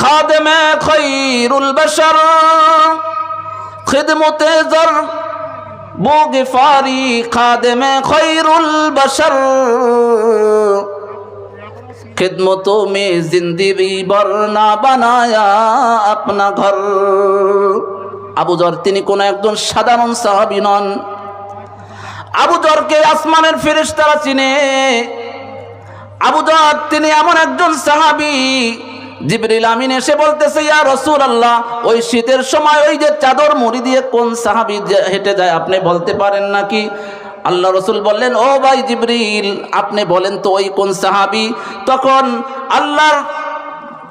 খাদেমে খৈরুল বাশার খিদমতে জর বো গিফারি খাদেমে খৈরুল বাশার खिदमतों में जिंदगी भर ना बनाया अपना घर। আবু যর তিনি কোন একজন সাধারণ সাহাবী নন। আবু যরকে আসমানের ফেরেশতারা চিনে। আবু যর তিনি এমন একজন সাহাবী, জিবরিল আমিন এসে বলতেছে, ইয়া রাসূলুল্লাহ, ওই শীতের সময় ওই যে চাদর মুড়ি দিয়ে কোন সাহাবী হেঁটে যায় আপনি বলতে পারেন নাকি? আল্লাহ রসুল বললেন, ও ভাই জিবরিল, আপনি বলেন তো ওই কোন সাহাবী? তখন আল্লাহর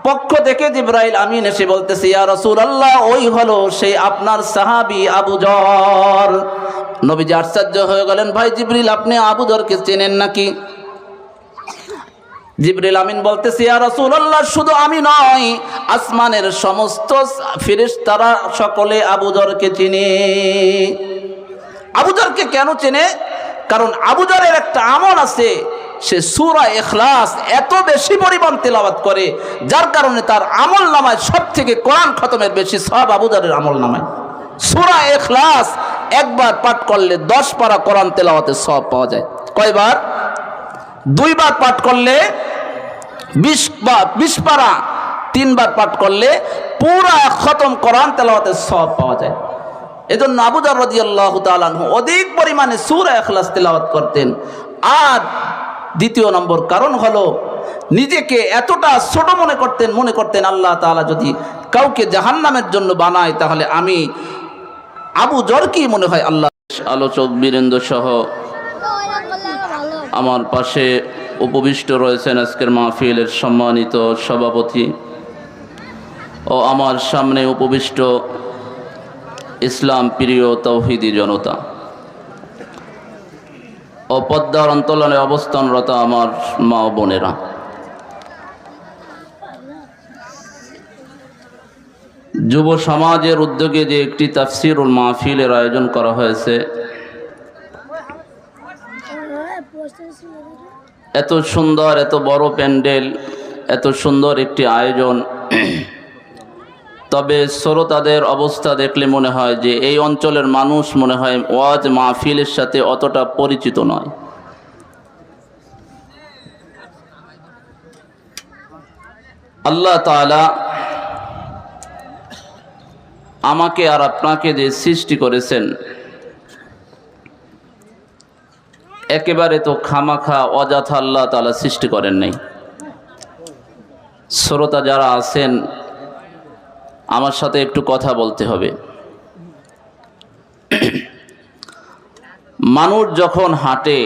পক্ষ থেকে জিবরাইল আমিন এসে বলতেছে, ইয়া রাসূলুল্লাহ, ওই হলো সেই আপনার সাহাবী আবু যর। নবীজি আশ্চর্য হয়ে গেলেন, ভাই জিবরিল, আপনি আবু যরকে চেনেন নাকি? জিবরিল আমিন বলতেছে, ইয়া রাসূলুল্লাহ, শুধু আমি নয়, আসমানের সমস্ত ফেরেশতারা সকলে আবু যরকে চিনে। আবু যরকে কেন চেনে? কারণ আবু যরের একটা আমল আছে, সে সূরা ইখলাস এত বেশি পরিমাণ তেলাওয়াত করে, যার কারণে তার আমল নামায় সব থেকে কোরআন খতমের বেশি সওয়াব আবু যরের আমল নামায়। সূরা ইখলাস একবার পাঠ করলে 10 পারা কোরআন তেলাওয়াতের সওয়াব পাওয়া যায়। কয়বার? 2 বার পাঠ করলে 20 পারা, 3 বার পাঠ করলে পুরা খতম কোরআন তেলাওয়াতের সওয়াব পাওয়া যায়। এজন্য আবু যর রাদিয়াল্লাহু তাআলা আনহু অধিক পরিমাণে সূরা ইখলাস তেলাওয়াত করতেন। আর দ্বিতীয় নম্বর কারণ হলো, নিজেকে এতটা ছোট মনে করতেন আল্লাহ তাআলা যদি কাউকে জাহান্নামের জন্য বানায়, তাহলে আমি আবু যরকেই মনে হয় আল্লাহ। আলোচক বীরেন্দ্র সহ আমার পাশে উপবিষ্ট রয়েছেন আজকের মাহফিলের সম্মানিত সভাপতি ও আমার সামনে উপবিষ্ট ইসলাম প্রিয় তৌহিদি জনতা ও পদ্মার অন্তরালে অবস্থানরত আমার মা ও বোনেরা, যুব সমাজের উদ্যোগে যে একটি তাফসিরুল মাহফিলের আয়োজন করা হয়েছে, এত সুন্দর, এত বড় প্যান্ডেল, এত সুন্দর একটি আয়োজন, তবে শ্রোতাদের অবস্থা দেখলে মনে হয় যে এই অঞ্চলের মানুষ মনে হয় ওয়াজ মাহফিলের সাথে অতটা পরিচিত নয়। আল্লাহ তাআলা আমাকে আর আপনাকে যে সৃষ্টি করেছেন, একেবারে তো খামাখা অযথা আল্লাহ তাআলা সৃষ্টি করেন নাই। শ্রোতা যারা আছেন, আমার সাথে একটু কথা বলতে হবে। মানুষ যখন হাঁটে,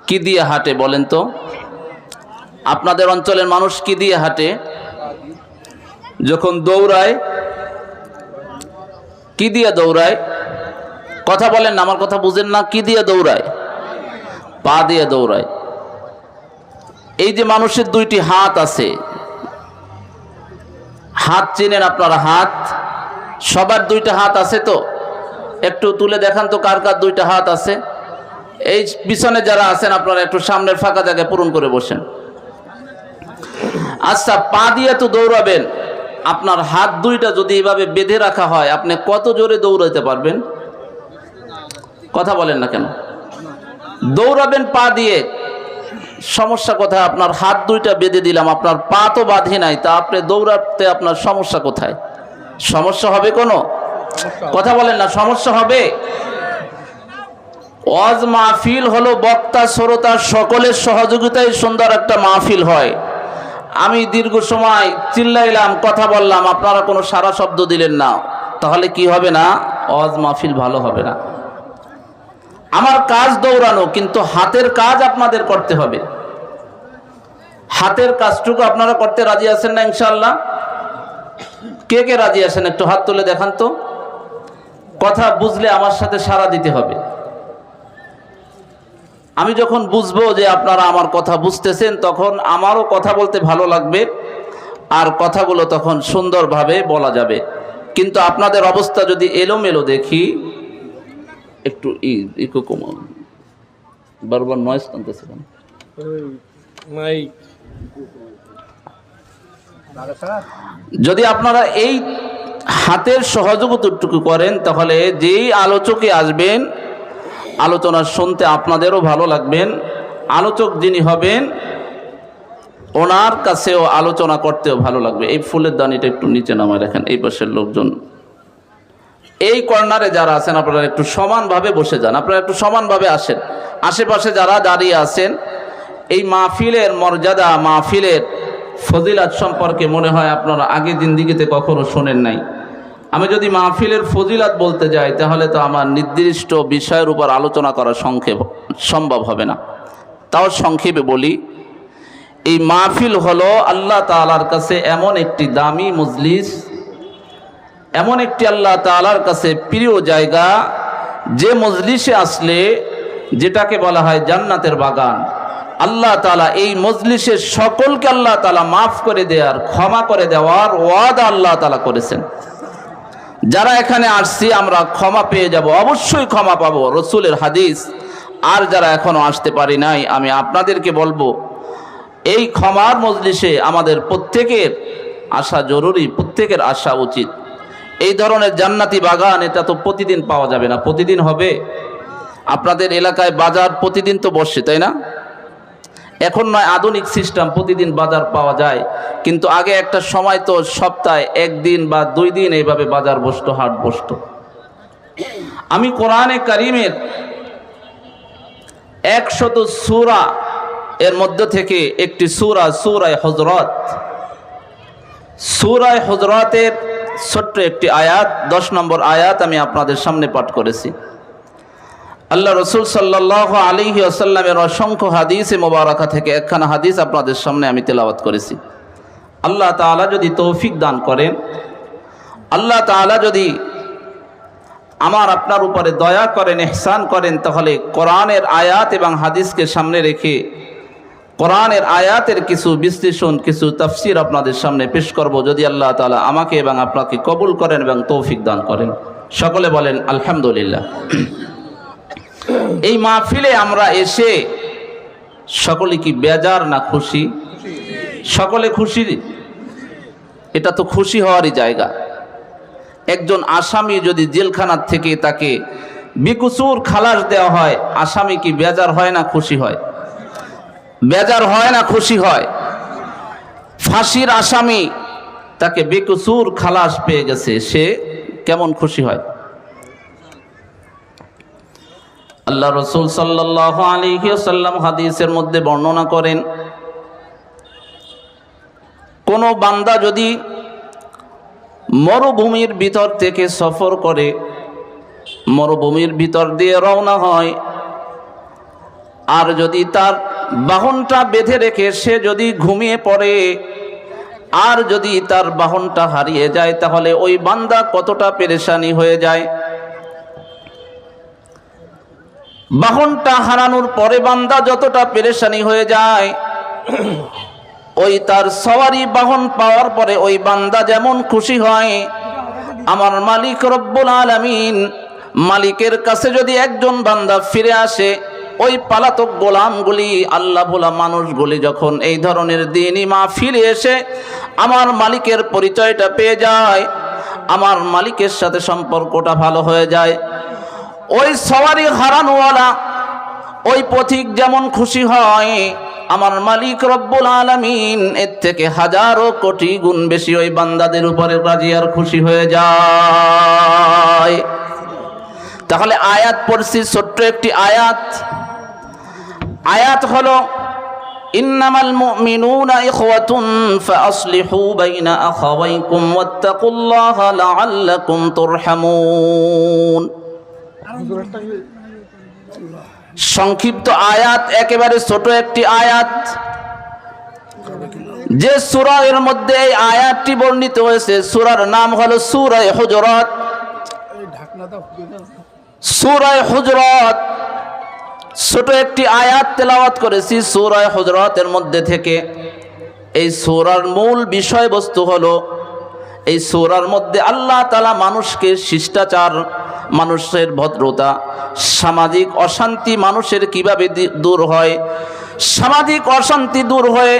কি দিয়ে হাঁটে বলেন তো? আপনাদের অঞ্চলের মানুষ কি দিয়ে হাঁটে? যখন দৌড়ায়, কি দিয়ে দৌড়ায়? কথা বলেন না, আমার কথা বুঝেন না। কি দিয়ে দৌড়ায়? পা দিয়ে দৌড়ায়। এই যে মানুষের 2টি হাত আছে, হাত চেনেন আপনারা? হাত সবার 2টা হাত আছে তো? একটু তুলে দেখান তো কার কার 2টা হাত আছে। এই পিছনে যারা আছেন আপনারা একটু সামনের ফাঁকা জায়গায় পূরণ করে বসেন। আচ্ছা, পা দিয়ে তো দৌড়াবেন, আপনার হাত 2টা যদি এভাবে বেঁধে রাখা হয়, আপনি কত জোরে দৌড়াইতে পারবেন? কথা বলেন না কেন? দৌড়াবেন পা দিয়ে, সমস্যা কোথায়? আপনার হাত 2টা বেঁধে দিলাম, আপনার পা তো বাঁধে নাই, তা আপনি দৌড়াতে আপনার সমস্যা কোথায়? সমস্যা হবে কোনো? কথা বলেন না, সমস্যা হবে? ওয়াজ মাহফিল হলো বক্তা শ্রোতা সকলের সহযোগিতায় সুন্দর একটা মাহফিল হয়। আমি দীর্ঘ সময় চিল্লাইলাম, কথা বললাম, আপনারা কোনো সারা শব্দ দিলেন না, তাহলে কি হবে না? ওয়াজ মাহফিল ভালো হবে না। আমার কাজ দৌড়ানো, কিন্তু হাতের কাজ আপনাদের করতে হবে। হাতের কাজটুকু আপনারা করতে রাজি আছেন না ইনশাআল্লাহ? কে কে রাজি আছেন একটু হাত তুলে দেখান তো। কথা বুঝলে আমার সাথে সাড়া দিতে হবে। আমি যখন বুঝবো যে আপনারা আমার কথা বুঝতেছেন, তখন আমারও কথা বলতে ভালো লাগবে, আর কথাগুলো তখন সুন্দরভাবে বলা যাবে। কিন্তু আপনাদের অবস্থা যদি এলোমেলো দেখি, একটু ইকো কমাও, বারবার নয়েজ টানতেছে। যদি আপনারা এই হাতের সহযোগিতাটুকু করেন তাহলে যেই আলোচকে আসবেন আলোচনা শুনতে আপনাদেরও ভালো লাগবেন, আলোচক যিনি হবেন ওনার কাছেও আলোচনা করতেও ভালো লাগবে। এই ফুলের দানিটা একটু নিচে নামায় রাখেন, এই পাশের লোকজন এই কর্নারে যারা আছেন আপনারা একটু সমানভাবে বসে যান, আপনারা একটু সমানভাবে আসেন। আশেপাশে যারা দাঁড়িয়ে আছেন, এই মাহফিলের মর্যাদা, মাহফিলের ফজিলাত সম্পর্কে মনে হয় আপনারা আগে জিন্দিগিতে কখনো শোনেন নাই। আমি যদি মাহফিলের ফজিলাত বলতে যাই তাহলে তো আমার নির্দিষ্ট বিষয়ের উপর আলোচনা করা সম্ভব হবে না। তাও সংক্ষেপে বলি, এই মাহফিল হলো আল্লাহ তাআলার কাছে এমন একটি দামি মজলিস, এমন একটি আল্লাহ তাআলার কাছে প্রিয় জায়গা, যে মজলিসে আসলে যেটাকে বলা হয় জান্নাতের বাগান। আল্লাহ তাআলা এই মজলিসের সকলকে আল্লাহ তাআলা মাফ করে দেওয়ার, ক্ষমা করে দেওয়ার ওয়াদা আল্লাহ তাআলা করেছেন। যারা এখানে আসছি আমরা ক্ষমা পেয়ে যাব, অবশ্যই ক্ষমা পাবো, রসুলের হাদিস। আর যারা এখনো আসতে পারি নাই, আমি আপনাদেরকে বলবো এই ক্ষমার মজলিসে আমাদের প্রত্যেকের আসা জরুরি, প্রত্যেকের আসা উচিত। এই ধরনের জান্নাতি বাগান এটা তো প্রতিদিন পাওয়া যাবে না। প্রতিদিন হবে? আপনাদের এলাকায় বাজার প্রতিদিন তো বসে, তাই না? এখন নয় আধুনিক সিস্টেম, প্রতিদিন বাজার পাওয়া যায়, কিন্তু আগে একটা সময় তো সপ্তাহে একদিন বা 2 দিন এইভাবে বাজার বসতো, হাট বসতো। আমি কোরআনে কারিমের 100 সূরা এর মধ্যে থেকে একটি সূরা, সূরা হুজরাত, সূরা হুজরাতের ছোট্ট একটি আয়াত, 10 নম্বর আয়াত আমি আপনাদের সামনে পাঠ করেছি। আল্লাহ রসুল সাল্লাল্লাহু আলাইহি ওয়াসাল্লামের অসংখ্য হাদিসে মোবারকা থেকে একখানা হাদিস আপনাদের সামনে আমি তেলাওয়াত করেছি। আল্লাহ তাআলা যদি তৌফিক দান করেন, আল্লাহ তাআলা যদি আমার আপনার উপরে দয়া করেন, ইহসান করেন, তাহলে কোরআনের আয়াত এবং হাদিসকে সামনে রেখে কোরআনের আয়াতের কিছু বিশ্লেষণ, কিছু তাফসীর আপনাদের সামনে পেশ করব, যদি আল্লাহ তাআলা আমাকে এবং আপনাকে কবুল করেন এবং তৌফিক দান করেন। সকলে বলেন আলহামদুলিল্লাহ। এই মাহফিলে আমরা এসে সকলে কি বেজার না খুশি? সকলে খুশি। এটা তো খুশি হওয়ারই জায়গা। একজন আসামি যদি জেলখানার থেকে তাকে বেকসুর খালাস দেওয়া হয়, আসামি কি বেজার হয় না খুশি হয়? বেজার হয় না খুশি হয়? ফাঁসির আসামি তাকে বেকসুর খালাস পেয়ে গেছে, সে কেমন খুশি হয়? আল্লাহ রসুল সাল্লাল্লাহু আলাইহি ওয়াসাল্লাম হাদিসের মধ্যে বর্ণনা করেন, কোন বান্দা যদি মরুভূমির ভিতর থেকে সফর করে, মরুভূমির ভিতর দিয়ে রওনা হয়, আর যদি তার বাহনটা বেঁধে রেখে সে যদি ঘুমিয়ে পড়ে, আর যদি তার বাহনটা হারিয়ে যায়, তাহলে ওই বান্দা কতটা পেরেশানি হয়ে যায়। বাহনটা হারানোর পরে বান্দা যতটা পেরেশানি হয়ে যায়, ওই তার সওয়ারি বাহন পাওয়ার পরে ওই বান্দা যেমন খুশি হয়, আমার মালিক রব্বুল আলামিন, মালিকের কাছে যদি একজন বান্দা ফিরে আসে, ওই পালাতক গোলামগুলি, আল্লাহ ভোলা মানুষগুলি যখন এই ধরনের দিনই মাহফিলে এসে আমার মালিকের পরিচয়টা পেয়ে যায়, আমার মালিকের সাথে সম্পর্কটা ভালো হয়ে যায়, ওই সওয়ারি হারানোওয়ালা ওই পথিক যেমন খুশি হয়, আমার মালিক রব্বুল আলামিন এর থেকে হাজারো কোটি গুণ বেশি ওই বান্দাদের উপরে রাজি আর খুশি হয়ে যায়। তাহলে আয়াত পড়ছি, ছোট্ট একটি আয়াত। আয়াত হলো ইন্নামাল মুমিনুনা ইখওয়াতুন ফাআসলিহু বাইনা আখাওয়াইকুম ওয়াত্তাকুল্লাহা লাআল্লাকুম তুরহামুন। সংক্ষিপ্ত আয়াত, একেবারে ছোট একটি আয়াত। যে সূরা এর মধ্যে এই আয়াতটি বর্ণিত হয়েছে, সূরার নাম হলো সূরা হুজরাত। সূরা হুজরাত ছোট একটি আয়াত তেলাওয়াত করেছি সূরা হুজরাতের মধ্যে থেকে। এই সূরার মূল বিষয়বস্তু হলো, এই সূরার মধ্যে আল্লাহ তাআলা মানুষকে শিষ্টাচার, মানুষের ভদ্রতা, সামাজিক অশান্তি মানুষের কিভাবে দূর হয়, সামাজিক অশান্তি দূর হয়ে,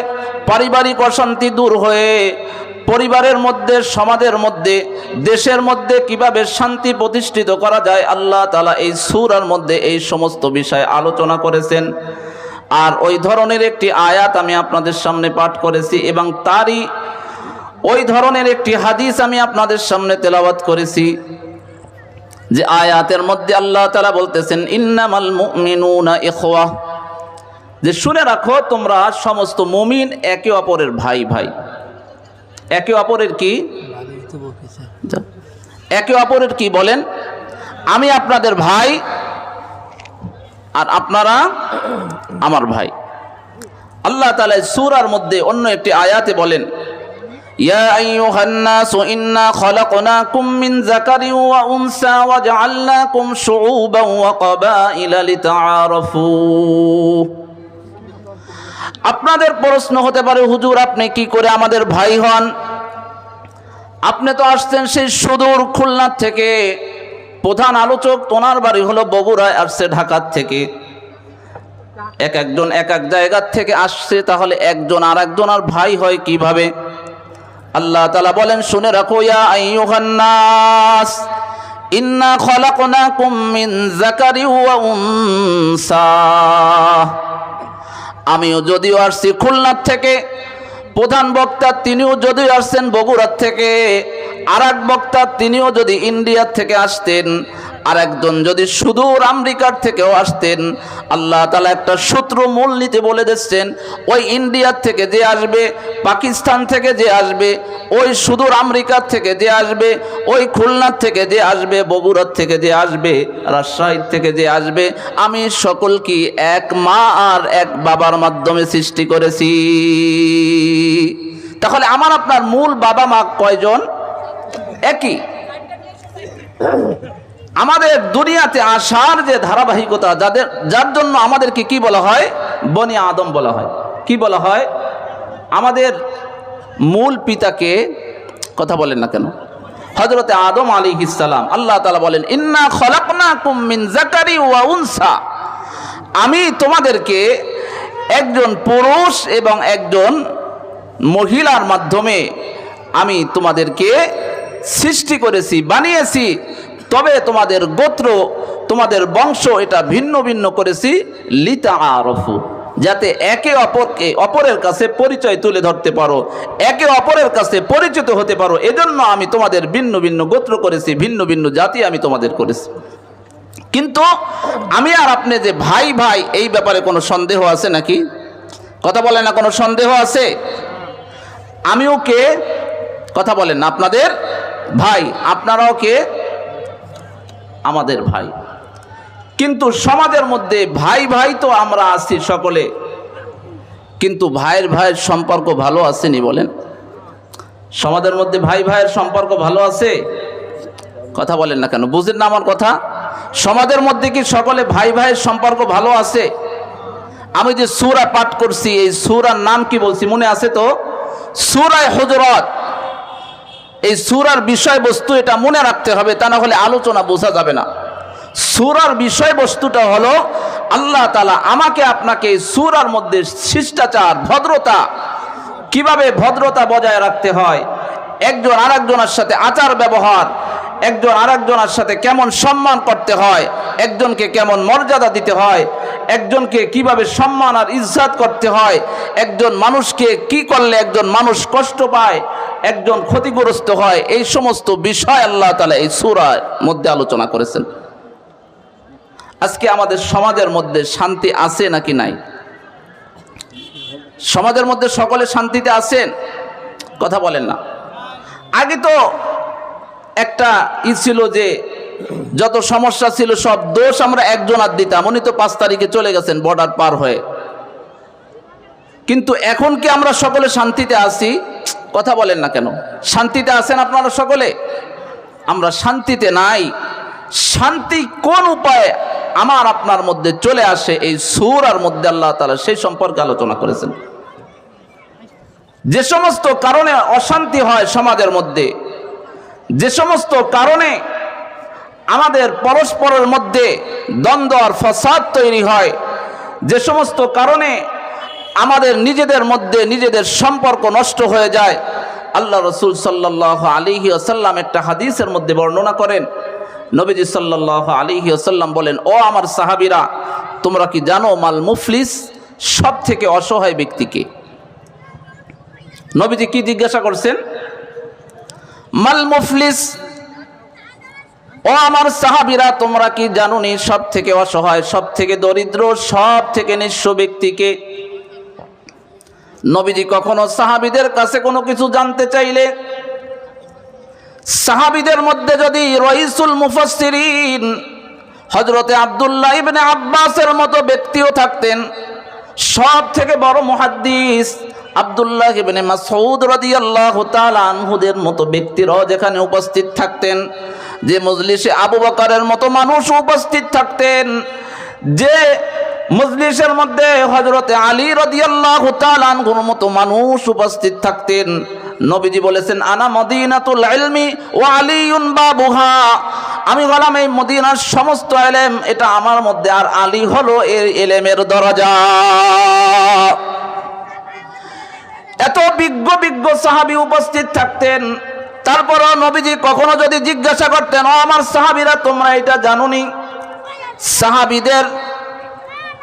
পারিবারিক অশান্তি দূর হয়ে পরিবারের মধ্যে, সমাজের মধ্যে, দেশের মধ্যে কিভাবে শান্তি প্রতিষ্ঠিত করা যায়, আল্লাহ তাআলা এই সূরার মধ্যে এই সমস্ত বিষয় আলোচনা করেছেন। আর ওই ধরনের একটি আয়াত আমি আপনাদের সামনে পাঠ করেছি এবং তারই ওই ধরনের একটি হাদিস আমি আপনাদের সামনে তেলাওয়াত করেছি, যে আয়াতের মধ্যে আল্লাহ তাআলা বলতেছেন ইন্নামাল মুমিনুনা ইখওয়া, যে শুনে রাখো তোমরা সমস্ত মুমিন একে অপরের ভাই ভাই। একে অপরের কি? একে অপরের কি বলেন? আমি আপনাদের ভাই আর আপনারা আমার ভাই। আল্লাহ তাআলা সূরার মধ্যে অন্য একটি আয়াতে বলেন ইয়া আইয়ুহান নাসু ইন্না খলাকনাকুম মিন যাকারিন ওয়া উনসা ওয়া জাআলনাকুম শুউবান ওয়া ক্বাবাইলা লিতাআরাফু। আপনাদের প্রশ্ন হতে পারে, হুজুর আপনি কি করে আমাদের ভাই হন? আপনি তো আসছেন সেই সুদূর খুলনা থেকে, প্রধান আলোচক ওনার বাড়ি হলো বগুড়ায়, আসছে ঢাকা থেকে। এক একজন এক এক জায়গা থেকে আসছে, তাহলে একজন আর একজনের ভাই হয় কিভাবে? আল্লাহ তাআলা বলেন শুনে রাখো ইয়া আইয়ুহান নাস ইন্না খলাকনাকুম মিন যাকারিন ওয়া উনসা। আমিও যদিও আসছি খুলনার থেকে, প্রধান বক্তা তিনিও যদিও আসছেন বগুড়ার থেকে, আর এক বক্তা তিনিও যদি ইন্ডিয়ার থেকে আসতেন, আর একজন যদি সুদূর আমেরিকার থেকেও আসতেন, আল্লাহ তাআলা একটা সূত্র মূলনীতি বলে দিচ্ছেন, ওই ইন্ডিয়ার থেকে যে আসবে, পাকিস্তান থেকে যে আসবে, ওই সুদূর আমেরিকার থেকে যে আসবে, ওই খুলনার থেকে যে আসবে, বগুড়ার থেকে যে আসবে, রাজশাহী থেকে যে আসবে, আমি সকলকে এক মা আর এক বাবার মাধ্যমে সৃষ্টি করেছি। তাহলে আমার আপনার মূল বাবা মা কয়জন? একই। আমাদের দুনিয়াতে আসার যে ধারাবাহিকতা, যার জন্য আমাদেরকে কি বলা হয়? বনি আদম বলা হয়। কি বলা হয়? আমাদের মূল পিতাকে, কথা বলেন না কেন, হযরতে আদম আলাইহিস সালাম, আল্লাহ তাআলা বলেন ইন্না খলাকনাকুম মিন যাকারি ওয়া উনসা, আমি তোমাদেরকে একজন পুরুষ এবং একজন মহিলার মাধ্যমে আমি তোমাদেরকে সৃষ্টি করেছি, বানিয়েছি। তবে তোমাদের গোত্র, তোমাদের বংশ এটা ভিন্ন ভিন্ন করেছি লিতাআরাফু, যাতে একে অপরের কাছে পরিচয় তুলে ধরতে পারো, একে অপরের কাছে পরিচিত হতে পারো। এজন্য আমি তোমাদের ভিন্ন ভিন্ন গোত্র করেছি, ভিন্ন ভিন্ন জাতি আমি তোমাদের করেছি। কিন্তু আমি আর আপনি যে ভাই ভাই, এই ব্যাপারে কোনো সন্দেহ আছে নাকি? কথা বলেন না, কোনো সন্দেহ আছে? আমিও কে? কথা বলেন না, আপনাদের ভাই, আপনারাও কে? আমাদের ভাই। কিন্তু সমাজের মধ্যে ভাই ভাই তো আমরা আছি সকলে, কিন্তু ভাইয়ের ভাইয়ের সম্পর্ক ভালো আসেনি বলেন? সমাজের মধ্যে ভাই ভাইয়ের সম্পর্ক ভালো আছে? কথা বলেন না কেন, বুঝেন না আমার কথা? সমাজের মধ্যে কি সকলে ভাই ভাইয়ের সম্পর্ক ভালো আছে? আমি যে সূরা পাঠ করছি, এই সূরার নাম কি বলছি মনে আছে তো? সূরা হুজুরাত। এই সূরার বিষয়বস্তু এটা মনে রাখতে হবে, তা না হলে আলোচনা বোঝা যাবে না। সূরার বিষয়বস্তুটা হলো আল্লাহ তাআলা আমাকে আপনাকে সূরার মধ্যে শিষ্টাচার, ভদ্রতা, কিভাবে ভদ্রতা বজায় রাখতে হয়, একজন আরেকজনের সাথে আচার ব্যবহার, একজন আরেকজনের সাথে কেমন সম্মান করতে হয়, একজনকে কেমন মর্যাদা দিতে হয়, একজনকে কিভাবে সম্মান আর ইজ্জত করতে হয়, একজন মানুষকে কি করলে একজন মানুষ কষ্ট পায়, একজন ক্ষতিগ্রস্ত হয়, এই সমস্ত বিষয় আল্লাহ তাআলা এই সূরার মধ্যে আলোচনা করেছেন। আজকে আমাদের সমাজের মধ্যে শান্তি আছে নাকি নাই? সমাজের মধ্যে সকলে শান্তিতে আছেন? কথা বলেন না। আগে তো একটা ছিল যে যত সমস্যা ছিল সব দোষ আমরা একজনার দিতাম, উনি তো 5 তারিখে চলে গেছেন বর্ডার পার হয়ে। কিন্তু এখন কি আমরা সকলে শান্তিতে আছি? কথা বলেন না কেন, শান্তিতে আছেন আপনারা সকলে? আমরা শান্তিতে নাই। শান্তি কোন উপায়ে আমার আপনার মধ্যে চলে আসে, এই সূরার মধ্যে আল্লাহ তাআলা সেই সম্পর্কে আলোচনা করেছেন। যে সমস্ত কারণে অশান্তি হয় সমাজের মধ্যে, যে সমস্ত কারণে আমাদের পরস্পরের মধ্যে দ্বন্দ্ব আর ফাসাদ তৈরি হয়, যে সমস্ত কারণে আমাদের নিজেদের মধ্যে নিজেদের সম্পর্ক নষ্ট হয়ে যায়, আল্লাহ রসুল সাল্লাল্লাহু আলাইহি ওয়াসাল্লাম একটা হাদিসের মধ্যে বর্ণনা করেন, নবীজি সাল্লাল্লাহু আলাইহি ওয়াসাল্লাম বলেন, ও আমার সাহাবীরা, তোমরা কি জানো মাল মুফলিস, সব থেকে অসহায় ব্যক্তিকে? নবীজি কি জিজ্ঞাসা করছেন? মাল মুফলিস, ও আমার সাহাবীরা, তোমরা কি জানোনি সব থেকে অসহায়, সব থেকে দরিদ্র, সব থেকে নিঃস্ব ব্যক্তিকে? নবীজি কখনো সাহাবীদের কাছে কোনো কিছু জানতে চাইলে, সাহাবীদের মধ্যে যদি রইসুল মুফাসসিরিন হযরতে আব্দুল্লাহ ইবনে আব্বাসের মতো ব্যক্তিও থাকতেন, সব থেকে বড় মুহাদ্দিস আব্দুল্লাহ ইবনে মাসউদ রাদিয়াল্লাহু তাআলা আনহুদের মতো ব্যক্তিরাও যেখানে উপস্থিত থাকতেন, যে মজলিসে আবু বকরের মতো মানুষ উপস্থিত থাকতেন, যে মজলিসের মধ্যে হযরতে আলী রাদিয়াল্লাহু তাআলা আনহুর মতো মানুষ উপস্থিত থাকতেন, নবীজি বলেছেন, আনা মদিনাতুল ইলমি ওয়া আলীউন বাবুহা, আমি বললাম এই মদিনার সমস্ত ইলম এটা আমার মধ্যে, আর আলী হলো এই ইলমের দরজা। এত বিজ্ঞ বিজ্ঞ সাহাবী উপস্থিত থাকতেন, তারপরও নবীজি কখনো যদি জিজ্ঞাসা করতেন, ও আমার সাহাবীরা, তোমরা এটা জানোনি? সাহাবীদের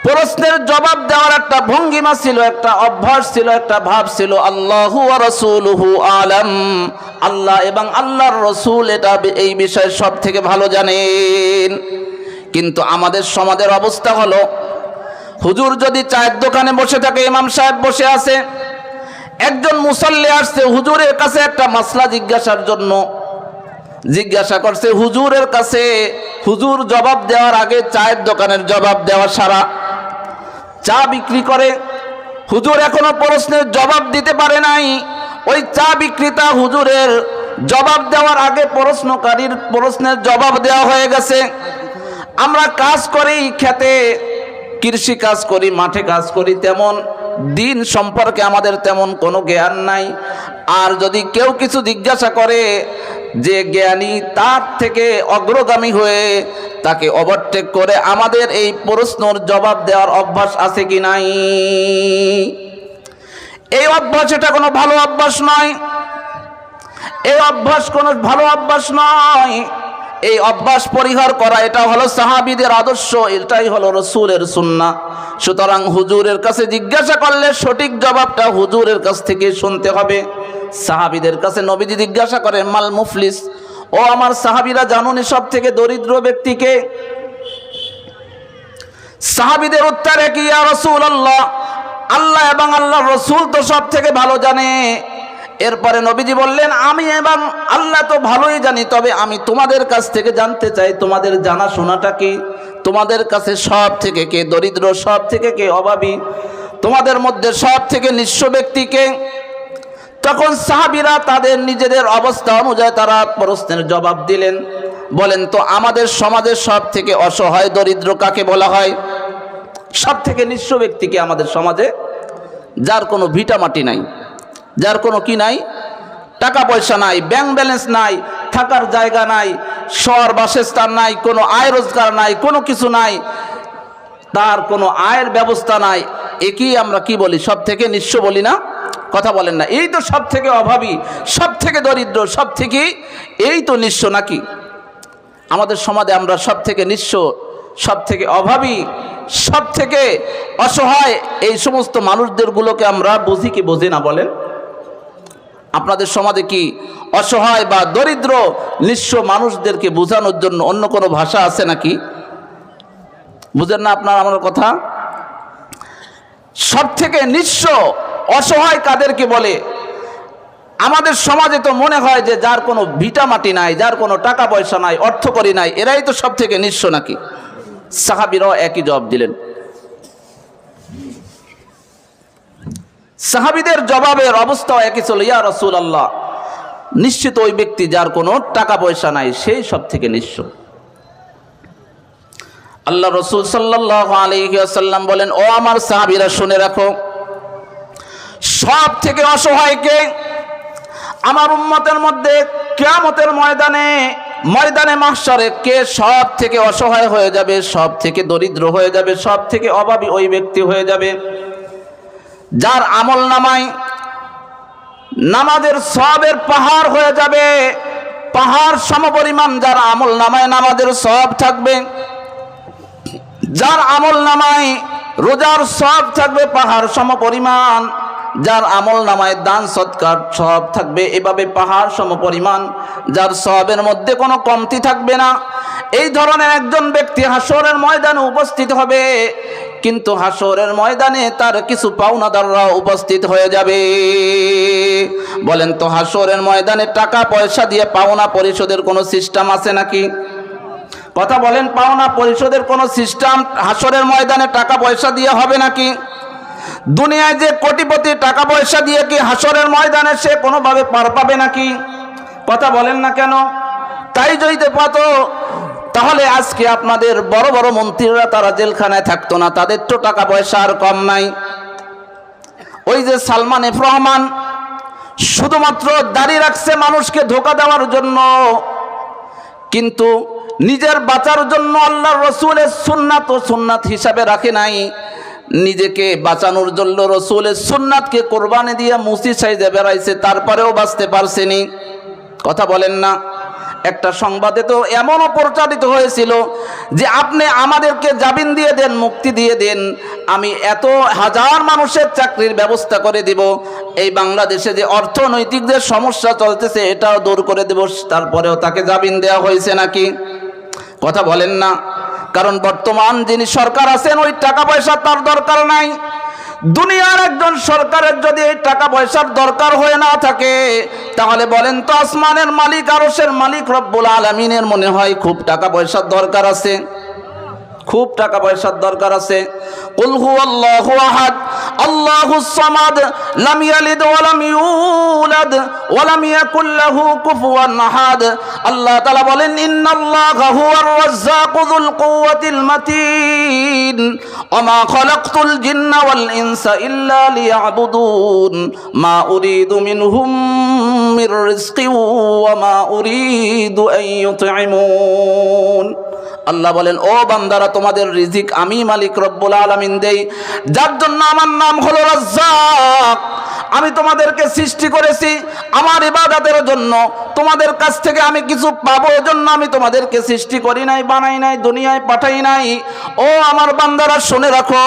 প্রশ্নের জবাব দেওয়ার একটা ভঙ্গিমা ছিল, একটা অভ্যাস ছিল, একটা ভাব ছিল, আল্লাহু ওয়া রাসূলুহু আলাম, আল্লাহ এবং আল্লাহর রাসূল এটা এই বিষয়ে সব থেকে ভালো জানেন। কিন্তু আমাদের সমাজের অবস্থা হলো, হুজুর যদি চায়ের দোকানে বসে থাকে, ইমাম সাহেব বসে আছে, একজন মুসল্লি আসছে হুজুরের কাছে একটা মাসলা জিজ্ঞাসার জন্য, জিজ্ঞাসা করছে হুজুরের কাছে, হুজুর জবাব দেওয়ার আগে চায়ের দোকানের জবাব দেওয়া সারা, চা বিক্রি করে, হুজুর এখনো প্রশ্নের জবাব দিতে পারে নাই, ওই চা বিক্রেতা হুজুরের জবাব দেওয়ার আগে প্রশ্নকারীর প্রশ্নের জবাব দেওয়া হয়ে গেছে। আমরা কাজ করি, খেতে কৃষি কাজ করি, মাঠে কাজ করি, তেমন দিন সম্পর্কে আমাদের তেমন কোনো জ্ঞান নাই। আর যদি কেউ কিছু জিজ্ঞাসা করে, যে জ্ঞানী তার থেকে অগ্রগামী হয়ে তাকে ওভারটেক করে আমাদের এই প্রশ্নের জবাব দেওয়ার অভ্যাস আছে কি নাই? এই অভ্যাস এটা কোনো ভালো অভ্যাস নয়, এই অভ্যাস কোনো ভালো অভ্যাস নয়। এই অভ্যাস পরিহার করা এটা হলো সাহাবীদের আদর্শ, এটাই হলো রাসূলের সুন্নাহ। সুতরাং হুজুরের কাছে জিজ্ঞাসা করলে সঠিক জবাবটা হুজুরের কাছ থেকে শুনতে হবে। সাহাবীদের কাছে নবীজি জিজ্ঞাসা করেন, মাল মুফলিস, ও আমার সাহাবীরা, জানুনি সব থেকে দরিদ্র ব্যক্তিকে? সাহাবীদের উত্তরে কি, ইয়া রাসূলুল্লাহ, আল্লাহ এবং আল্লাহর রাসূল তো সব থেকে ভালো জানে। এরপরে নবীজি বললেন, আমি এবং আল্লাহ তো ভালোই জানি, তবে আমি তোমাদের কাছ থেকে জানতে চাই, তোমাদের জানা শোনাটা কি? তোমাদের কাছে সব থেকে কে দরিদ্র, সব থেকে কে অভাবী, তোমাদের মধ্যে সব থেকে নিঃস্ব ব্যক্তিকে? তখন সাহাবীরা তাদের নিজেদের অবস্থা অনুযায়ী তারা প্রশ্নের জবাব দিলেন। বলেন তো, আমাদের সমাজের সব থেকে অসহায় দরিদ্র কাকে বলা হয়? সব থেকে নিঃস্ব ব্যক্তিকে আমাদের সমাজে? যার কোনো ভিটা মাটি নাই, যার কোনো কি নাই, টাকা পয়সা নাই, ব্যাংক ব্যালেন্স নাই, থাকার জায়গা নাই, শহর বাসস্থান নাই, কোনো আয় রোজগার নাই, কোনো কিছু নাই, তার কোনো আয়ের ব্যবস্থা নাই, একই আমরা কি বলি? সব থেকে নিঃস্ব বলি না? কথা বলেন না? এই তো সব থেকে অভাবী, সব থেকে দরিদ্র, সব থেকে এই তো নিঃস্ব নাকি? আমাদের সমাজে আমরা সব থেকে নিঃস্ব, সব থেকে অভাবী, সব থেকে অসহায় এই সমস্ত মানুষদেরগুলোকে আমরা বুঝি কি বুঝি না বলেন? আপনাদের সমাজে কি অসহায় বা দরিদ্র নিঃস্ব মানুষদেরকে বোঝানোর জন্য অন্য কোনো ভাষা আছে নাকি? বুঝেন না আপনার আমার কথা? সব থেকে নিঃস্ব অসহায় কাদেরকে বলে? আমাদের সমাজে তো মনে হয় যে যার কোনো ভিটা মাটি নাই, যার কোনো টাকা পয়সা নাই, অর্থকরী নাই, এরাই তো সব থেকে নিঃস্ব নাকি? সাহাবীরাও একই জবাব দিলেন। সাহাবীদের জবাবের অবস্থাও একই ছিল, ইয়া রাসূলুল্লাহ, নিশ্চিত ওই ব্যক্তি যার কোনো টাকা পয়সা নাই, সেই সব থেকে নিঃস্ব। আল্লাহ রাসূল সাল্লাল্লাহু আলাইহি ওয়াসাল্লাম বলেন, ও আমার সাহাবীরা, শুনে রাখো, সব থেকে অসহায় কে? আমার উম্মতের মধ্যে কিয়ামতের ময়দানে মাহশারে কে সব থেকে অসহায় হয়ে যাবে, সব থেকে দরিদ্র হয়ে যাবে, সব থেকে অভাবী ওই ব্যক্তি হয়ে যাবে যার আমল নামায় নামাজের সওয়াবের পাহাড় হয়ে যাবে, পাহাড় সমপরিমাণ যার আমল নামায় নামাজের সওয়াব থাকবে, যার আমল নামায় রোজার সওয়াব থাকবে পাহাড় সমপরিমাণ, যার আমল নামায় দান সৎকার সওয়াব থাকবে এভাবে পাহাড় সমপরিমাণ, যার সওয়াবের মধ্যে কোনো কমতি থাকবে না। এই ধরনের একজন ব্যক্তি হাসরের ময়দানে উপস্থিত হবে, কিন্তু হাসরের ময়দানে তার কিছু পাওনাদাররা উপস্থিত হয়ে যাবে। বলেন তো হাসরের ময়দানে টাকা পয়সা দিয়ে পাওনা পরিশোধের কোনো সিস্টেম আছে নাকি? কথা বলেন, পাওনা পরিশোধের কোনো সিস্টেম হাসরের ময়দানে টাকা পয়সা দিয়ে হবে নাকি? দুনিয়ায় যে কোটিপতি টাকা পয়সা দিয়ে কি হাসরের ময়দানে সে কোনোভাবে পার পাবে নাকি? কথা বলেন না কেন? তাই যদি পাতো তাহলে আজকে আপনাদের বড় বড় মন্ত্রীরা তারা জেলখানায় থাকতো না, তাদের তো টাকা পয়সা আর কম নাই। ওই যে সালমান এফ রহমান শুধুমাত্র দাড়ি রাখছে মানুষকে ধোঁকা দেওয়ার জন্য, কিন্তু নিজের বাঁচার জন্য আল্লাহর রসুলের সুন্নাত ও সুন্নাত হিসাবে রাখে নাই, নিজেকে বাঁচানোর জন্য রসুলের সুন্নাতকে কোরবানি দিয়ে মুসি সাইজে বেড়াইছে, তারপরেও বাঁচতে পারছেনি। কথা বলেন না? একটা সংবাদে তো এমনও প্রচারিত হয়েছিল যে আপনি আমাদেরকে জামিন দিয়ে দেন, মুক্তি দিয়ে দেন, আমি এত হাজার মানুষের চাকরির ব্যবস্থা করে দিব, এই বাংলাদেশে যে অর্থনৈতিক যে সমস্যা চলতেছে এটাও দূর করে দেব, তারপরেও তাকে জামিন দেওয়া হয়েছে নাকি? কথা বলেন না? কারণ বর্তমান যিনি সরকার আছেন ওই টাকা পয়সা তার দরকার নাই। দুনিয়ার একজন সরকারের যদি এই টাকা পয়সার দরকার হয়ে না থাকে তাহলে বলেন তো আসমানের মালিক আরশের মালিক রব্বুল আলামিনের মনে হয় খুব টাকা পয়সার দরকার আছে? খুব টাকা পয়সার দরকার আছে। কুল হুয়াল্লাহু আহাদ আল্লাহুস সামাদ লাম ইয়ালিদ ওয়া লাম ইউলাদ ওয়া লাম ইয়াকুল লাহু কুফুয়ান আহাদ। আল্লাহ তাআলা বলেন ইন্নাল্লাহা হুয়ার রাজ্জাকু যুল কুওয়াতিল মাতিন ওয়া মা খালাকতুল জিন্না ওয়াল ইনসা ইল্লা লিয়াবুদুন মা উরিদু মিনহুম মির রিজকিন ওয়া মা উরিদু আন ইউতঈমুন। আল্লাহ বলেন, ও বান্দারা তোমাদের রিজিক আমি মালিক রব্বুল আলামিন দেই, যার জন্য আমার নাম হলো রাজ্জাক। আমি তোমাদেরকে সৃষ্টি করেছি আমার ইবাদতের জন্য, তোমাদের কাছ থেকে আমি কিছু পাবো এজন্য আমি তোমাদেরকে সৃষ্টি করি নাই, বানাই নাই, দুনিয়ায় পাঠাই নাই। ও আমার বান্দারা শুনে রাখো,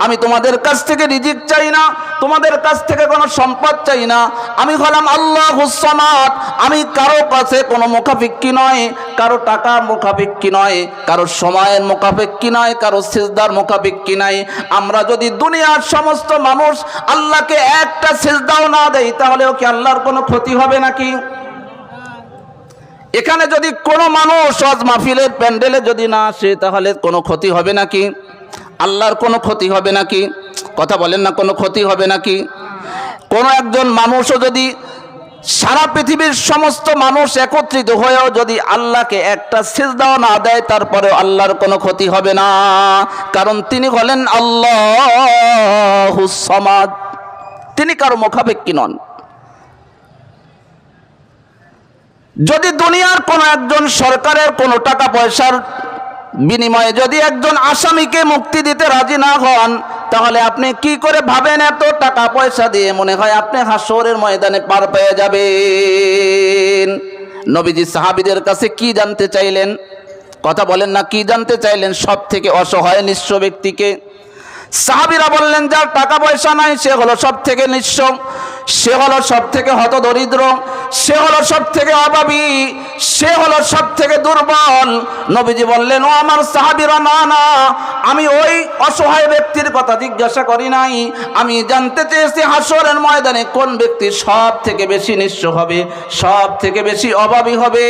আমি তোমাদের কাছ থেকে রিজিক চাই না, তোমাদের কাছ থেকে কোনো সম্পদ চাই না। আমি হলাম আল্লাহুস সামাদ, আমি কারো কাছে কোনো মুখাপেক্ষী নয়, কারো টাকা মুখাপেক্ষী নয়, কারো সময়ের মুখাপেক্ষী নয়, কারো সিজদার মুখাপেক্ষী নাই। আমরা যদি দুনিয়ার সমস্ত মানুষ আল্লাহকে একটা সিজদাও না দেই তাহলেও কি আল্লাহর কোনো ক্ষতি হবে নাকি? এখানে যদি কোনো মানুষ ওয়াজ মাহফিলের প্যান্ডেলে যদি না আসে তাহলে কোনো ক্ষতি হবে নাকি? আল্লাহর কোনো ক্ষতি হবে নাকি? কথা বলেন না, কোনো ক্ষতি হবে নাকি? কোনো একজন মানুষও যদি সারা পৃথিবীর সমস্ত মানুষ একত্রিত হয়েও যদি আল্লাহকে একটা সিজদাও না দেয় তারপরে আল্লাহর কোনো ক্ষতি হবে না, কারণ তিনি হলেন আল্লাহুস সামাদ, তিনি কারো মুখাপেক্ষী নন। যদি দুনিয়ার কোনো একজন সরকারের কোনো টাকা পয়সার বিনিময়ে যদি একজন আসামিকে মুক্তি দিতে রাজি না হন তাহলে আপনি কি করে ভাবেন এত টাকা পয়সা দিয়ে মনে হয় আপনি হাসরের ময়দানে পার পেয়ে যাবেন? নবীজি সাহাবীদের কাছে কি জানতে চাইলেন? কথা বলেন না, কি জানতে চাইলেন? সব থেকে অসহায় নিঃস্ব ব্যক্তিকে। সাহাবীরা বললেন যার টাকা পয়সা নাই সে হলো সব থেকে নিঃস্ব, সে হলো সব থেকে হতদরিদ্র, সে হলো সব থেকে অভাবী, সে হলো সব থেকে দুর্বল। নবীজি বললেন, ও আমার সাহাবীরা, না না, আমি ওই অসহায় ব্যক্তির কথা জিজ্ঞাসা করি নাই, আমি জানতে চেয়েছি হাসরের ময়দানে কোন ব্যক্তি সব থেকে বেশি নিঃস্ব হবে, সব থেকে বেশি অভাবী হবে,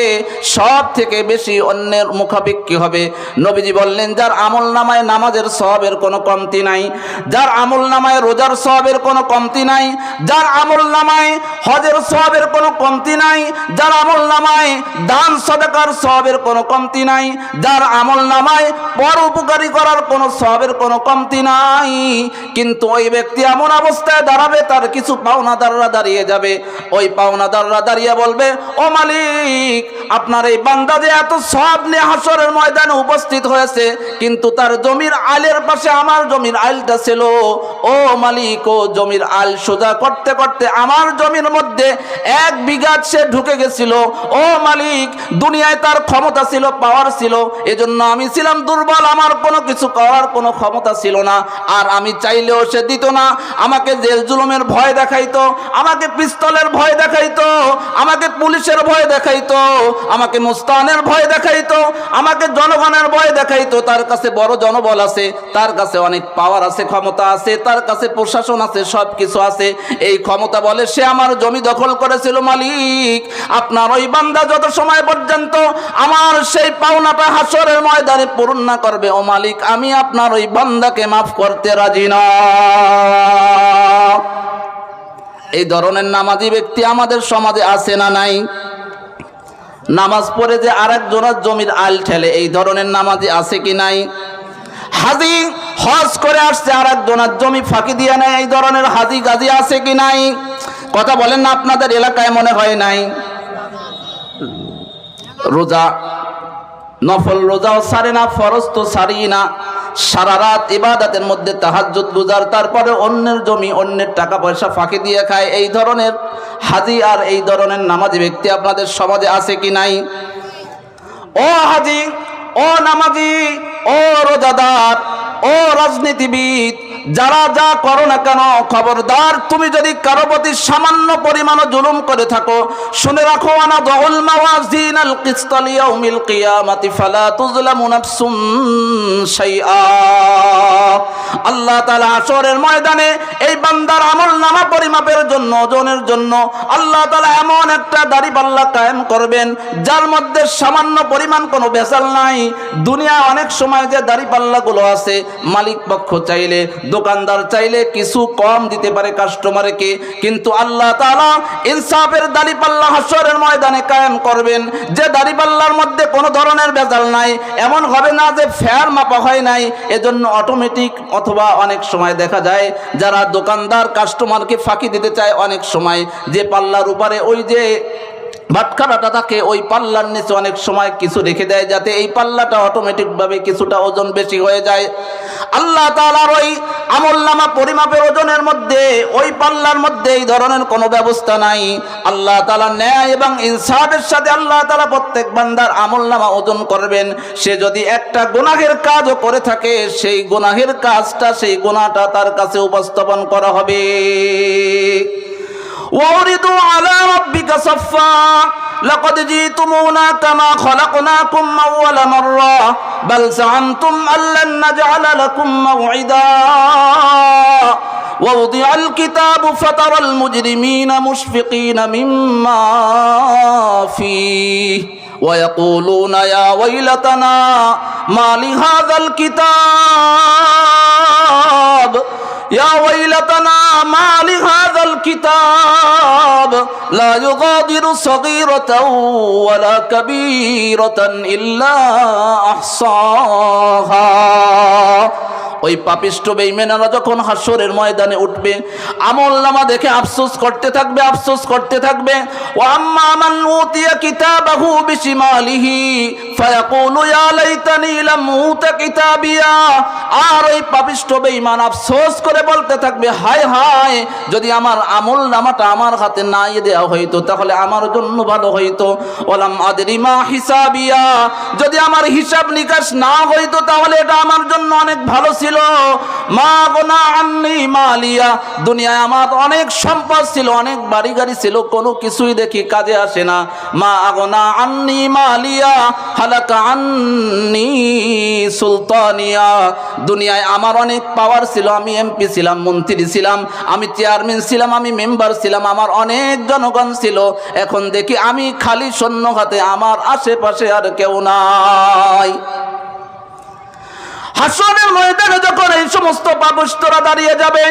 সব থেকে বেশি অন্যের মুখাপেক্ষী হবে। নবীজি বললেন যার আমল নামায় নামাজের সওয়াবের কোনো কমতি নাই, যার আমল নামায় রোজার সওয়াবের কোনো কমতি নাই, যার আমল নামায় হজের সওয়াবের কোনো কমতি নাই, যার আমল নামায় দান সদকার সওয়াবের কোনো কমতি নাই, যার আমল নামায় পর উপকারী করার কোনো সওয়াবের কোনো কমতি নাই। কিন্তু ওই ব্যক্তি এমন অবস্থায় দাঁড়াবে তার কিছু পাওনাদাররা দাঁড়িয়ে যাবে, ওই পাওনাদাররা দাঁড়িয়ে বলবে, ও মালিক, আপনার এই বান্দা যে এত সওয়াব নিয়ে হাসরের ময়দানে উপস্থিত হয়েছে কিন্তু তার জমির আলের পাশে আমার জমির আলটা ছিল, ও মালিক, ও জমির আল সোজা করতে করতে পরিবর্তে আমার জমির মধ্যে 1 বিঘা সে ঢুকে গেছিল। ও মালিক, দুনিয়ায় তার ক্ষমতা ছিল, পাওয়ার ছিল, এজন্য আমি ছিলাম দুর্বল, আমার কোনো কিছু করার কোনো ক্ষমতা ছিল না। আর আমি চাইলেও সে দিত না। আমাকে জেল জুলুমের ভয় দেখাইতো, আমাকে পিস্তলের ভয় দেখাইতো, আমাকে পুলিশের ভয় দেখাইতো, আমাকে মুস্তানের ভয় দেখাইতো, আমাকে জনগণের ভয় দেখাইতো। তার কাছে বড় জনবল আছে, তার কাছে অনেক পাওয়ার আছে, ক্ষমতা আছে, তার কাছে প্রশাসন আছে, সব কিছু আছে। এই ক্ষমতা বলে সে আমার জমি দখল করেছিল। মালিক, আপনার ওই বান্দা যত সময় পর্যন্ত আমার সেই পাওনাটা হাসরের ময়দানে পূরণ না করবে, ও মালিক, আমি আপনার ওই বান্দাকে মাফ করতে রাজি না। এই ধরনের নামাজি ব্যক্তি আমাদের সমাজে আছে না নাই? নামাজ পড়ে যে আরেকজনের জমির আল ঠেলে, এই ধরনের নামাজি আছে কি নাই? হাজি হজ করে আসছে, আরেকজনের জমি ফাঁকি দিয়ে নেয়, এই ধরনের হাজি গাজি আছে কি নাই? কথা বলেন না, আপনাদের এলাকায় মনে হয় নাই? রোজা, নফল রোজাও ছাড়ে না, ফরজ তো ছাড়ি না, সারা রাত ইবাদতের মধ্যে তাহাজ্জুদ গুজার, তারপরে অন্যের জমি, অন্যের টাকা পয়সা ফাঁকি দিয়ে খায়। এই ধরনের হাজি আর এই ধরনের নামাজি ব্যক্তি আপনাদের সমাজে আছে কি নাই? ও হাজি, ও নামাজি, ও রোজাদার, ও রাজনীতিবিদ, যারা যা করো না কেন, খবরদার, তুমি যদি কারো প্রতি সামান্য পরিমাণও জুলুম করে থাকো, শুনে রাখো, আনা দাউল মাওয়াজিনাল কিসত লিয়াউমিল কিয়ামাতি ফালা তুজলামু নাফসুন শাইআ। আল্লাহ তাআলা হাশরের ময়দানে এই বান্দার আমলনামা পরিমাপের জন্য, ওজনের জন্য আল্লাহ তাআলা এমন একটা দাড়িপাল্লা কায়েম করবেন যার মধ্যে সামান্য পরিমাণ কোনো ভেজাল নাই। দুনিয়া অনেক সময় যে দাড়িপাল্লাগুলো আছে, মালিক পক্ষ চাইলে, দোকানদার চাইলে কিছু কম দিতে পারে কাস্টমারকে, কিন্তু আল্লাহ তাআলা ইনসাফের দাড়িপাল্লা হাশরের ময়দানে কায়েম করবেন, যে দাড়িপাল্লার মধ্যে কোনো ধরনের ভেজাল নাই। এমন হবে না যে ফেয়ার মাপা হয় নাই, এজন্য অটোমেটিক, অথবা অনেক সময় দেখা যায় যারা দোকানদার কাস্টমারকে ফাঁকি দিতে চায়, অনেক সময় যে পাল্লার উপরে ওই যে ভাটখারাটা থাকে, ওই পাল্লার নিচে অনেক সময় কিছু রেখে দেয় যাতে এই পাল্লাটা অটোমেটিকভাবে কিছুটা ওজন বেশি হয়ে যায়। আল্লাহ তাআলার ওই আমলনামা পরিমাপের ওজনের মধ্যে, ওই পাল্লার মধ্যে এই ধরনের কোনো ব্যবস্থা নাই। আল্লাহ তাআলা ন্যায় এবং ইনসাফের সাথে আল্লাহ তাআলা প্রত্যেক বান্দার আমলনামা ওজন করবেন। সে যদি একটা গুনাহের কাজও করে থাকে, সেই গুনাহের কাজটা, সেই গুনাহটা তার কাছে উপস্থাপন করা হবে। وَعُرِضُوا عَلَى رَبِّكَ صَفًّا لَقَدْ جِئْتُمُونَا كَمَا خَلَقْنَاكُمْ أَوَّلَ مَرَّةٍ بَلْ زَعَمْتُمْ أَن لَّن نَّجْعَلَ لَكُم مَّوْعِدًا وَوُضِعَ الْكِتَابُ فَتَرَى الْمُجْرِمِينَ مُشْفِقِينَ مِمَّا فِيهِ وَيَقُولُونَ يَا وَيْلَتَنَا مَا لِهَذَا الْكِتَابِ يا ويلتنا ما لهذا الكتاب لا يغادر صغيرة ولا كبيرة إلا أحصاها। ওই পাপিষ্ঠ বেঈমানেরা যখন হাশরের ময়দানে উঠবে, আমলনামা দেখে আফসোস করতে থাকবে, আফসোস করতে থাকবে। ওয়া আম্মা মান উতিয়া কিতাবাহু বিশিমালিহি ফায়াকুলু ইয়া লাইতানি লাম উতা কিতাবিয়া। আর ওই পাপিষ্ঠ বেঈমান আফসোস করে বলতে থাকবে, হায় হায়, যদি আমার আমলনামাটা আমার হাতে নাই দেওয়া হইতো তাহলে আমার জন্য ভালো হইতো। ওয়ালাম আদরি মা হিসাবিয়া, যদি আমার হিসাব নিকাশ না হইতো তাহলে এটা আমার জন্য অনেক ভালো ছিল। মা গুনা আন্নি মালিয়া, দুনিয়ায় আমার অনেক সম্পদ ছিল, অনেক বাড়ি গাড়ি ছিল, কোনো কিছুই দেখি কাজে আসে না। মা গুনা আন্নি মালিয়া হালাকা আন্নি সুলতানিয়া, দুনিয়ায় আমার অনেক পাওয়ার ছিল, আমি এমপি ছিলাম, মন্ত্রী ছিলাম, আমি চেয়ারম্যান ছিলাম, আমি মেম্বার ছিলাম, আমার অনেক জনগণ ছিল, এখন দেখি আমি খালি শূন্য হাতে, আমার আশেপাশে আর কেউ নাই। হাশরের ময়দানে যখন এই সমস্ত পাপিষ্ঠরা দাঁড়িয়ে যাবে,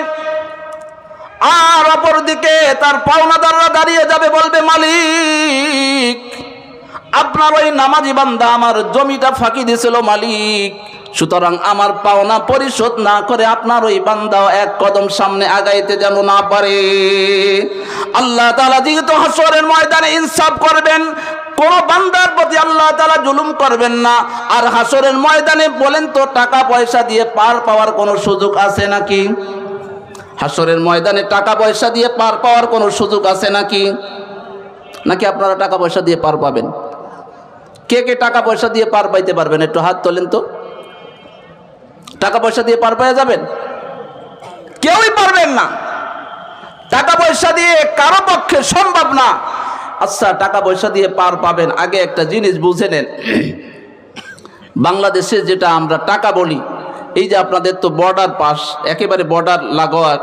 আর অপরদিকে তার পাওনাদাররা দাঁড়িয়ে যাবে, বলবে, মালিক, আপনার ওই নামাজি বান্দা আমার জমিটা ফাঁকি দিয়েছিল মালিক, সুতরাং আমার পাওনা পরিশোধ না করে আপনার ওই বান্দাও এক কদম সামনে আগাইতে যেন না পারে। আল্লাহ তাআলা যেহেতু হাশরের ময়দানে ইনসাফ করবেন, কোন বান্দার প্রতি আল্লাহ তাআলা জুলুম করবেন না। আর হাশরের ময়দানে বলেন তো, টাকা পয়সা দিয়ে পার পাওয়ার কোনো সুযোগ আছে নাকি? হাসরের ময়দানে টাকা পয়সা দিয়ে পার পাওয়ার কোনো সুযোগ আছে নাকি? নাকি আপনারা টাকা পয়সা দিয়ে পার পাবেন? কে কে টাকা পয়সা দিয়ে পার পাইতে পারবেন? একটু হাত তোলেন তো। টাকা পয়সা দিয়ে পার পেয়ে যাবেন? কেউই পারবেন না। টাকা পয়সা দিয়ে কারো পক্ষে সম্ভব না। আচ্ছা, টাকা পয়সা দিয়ে পার পাবেন, আগে একটা জিনিস বুঝে নেন। বাংলাদেশে যেটা আমরা টাকা বলি, এই যে আপনাদের তো বর্ডার পাস, একেবারে বর্ডার লাগোয়া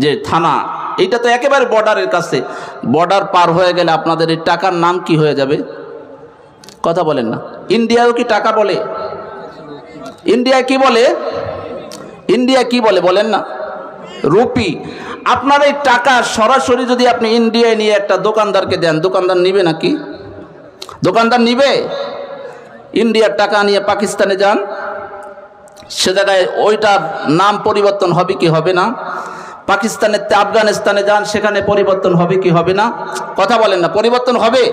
যে থানা, এইটা তো একেবারে বর্ডারের কাছে। বর্ডার পার হয়ে গেলে আপনাদের এই টাকার নাম কি হয়ে যাবে? কথা বলেন না। ইন্ডিয়াও কি টাকা বলে? ইন্ডিয়া কি বলে? ইন্ডিয়া কি বলে বলেন না? রুপি। আপনার এই টাকা সরাসরি যদি আপনি ইন্ডিয়ায় নিয়ে একটা দোকানদারকে দেন, দোকানদার নিবে নাকি? দোকানদার নিবে? ইন্ডিয়ার টাকা নিয়ে পাকিস্তানে যান, সে জায়গায় ওইটার নাম পরিবর্তন হবে কি হবে না? পাকিস্তানের আফগানিস্তানে যান, সেখানে পরিবর্তন হবে কি হবে না? কথা বলেন না, পরিবর্তন হবে।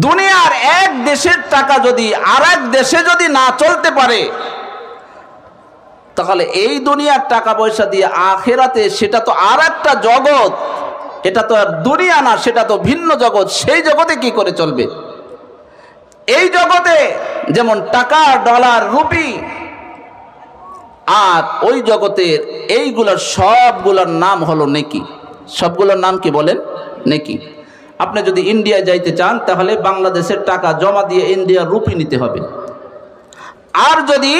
দুনিয়ার এক দেশের টাকা যদি আর এক দেশে যদি না চলতে পারে, তাহলে এই দুনিয়ার টাকা পয়সা দিয়ে আখিরাতে, সেটা তো আর একটা জগৎ, এটা তো আর দুনিয়া না, সেটা তো ভিন্ন জগৎ। সেই জগতে কি করে চলবে? এই জগতে যেমন টাকা, ডলার, রুপি, আর ওই জগতের এইগুলোর সবগুলোর নাম হলো নেকি। সবগুলোর নাম কি বলেন? নেকি। আপনি যদি ইন্ডিয়া যাইতে চান, তাহলে বাংলাদেশের টাকা জমা দিয়ে ইন্ডিয়ার রুপি নিতে হবে। আর যদি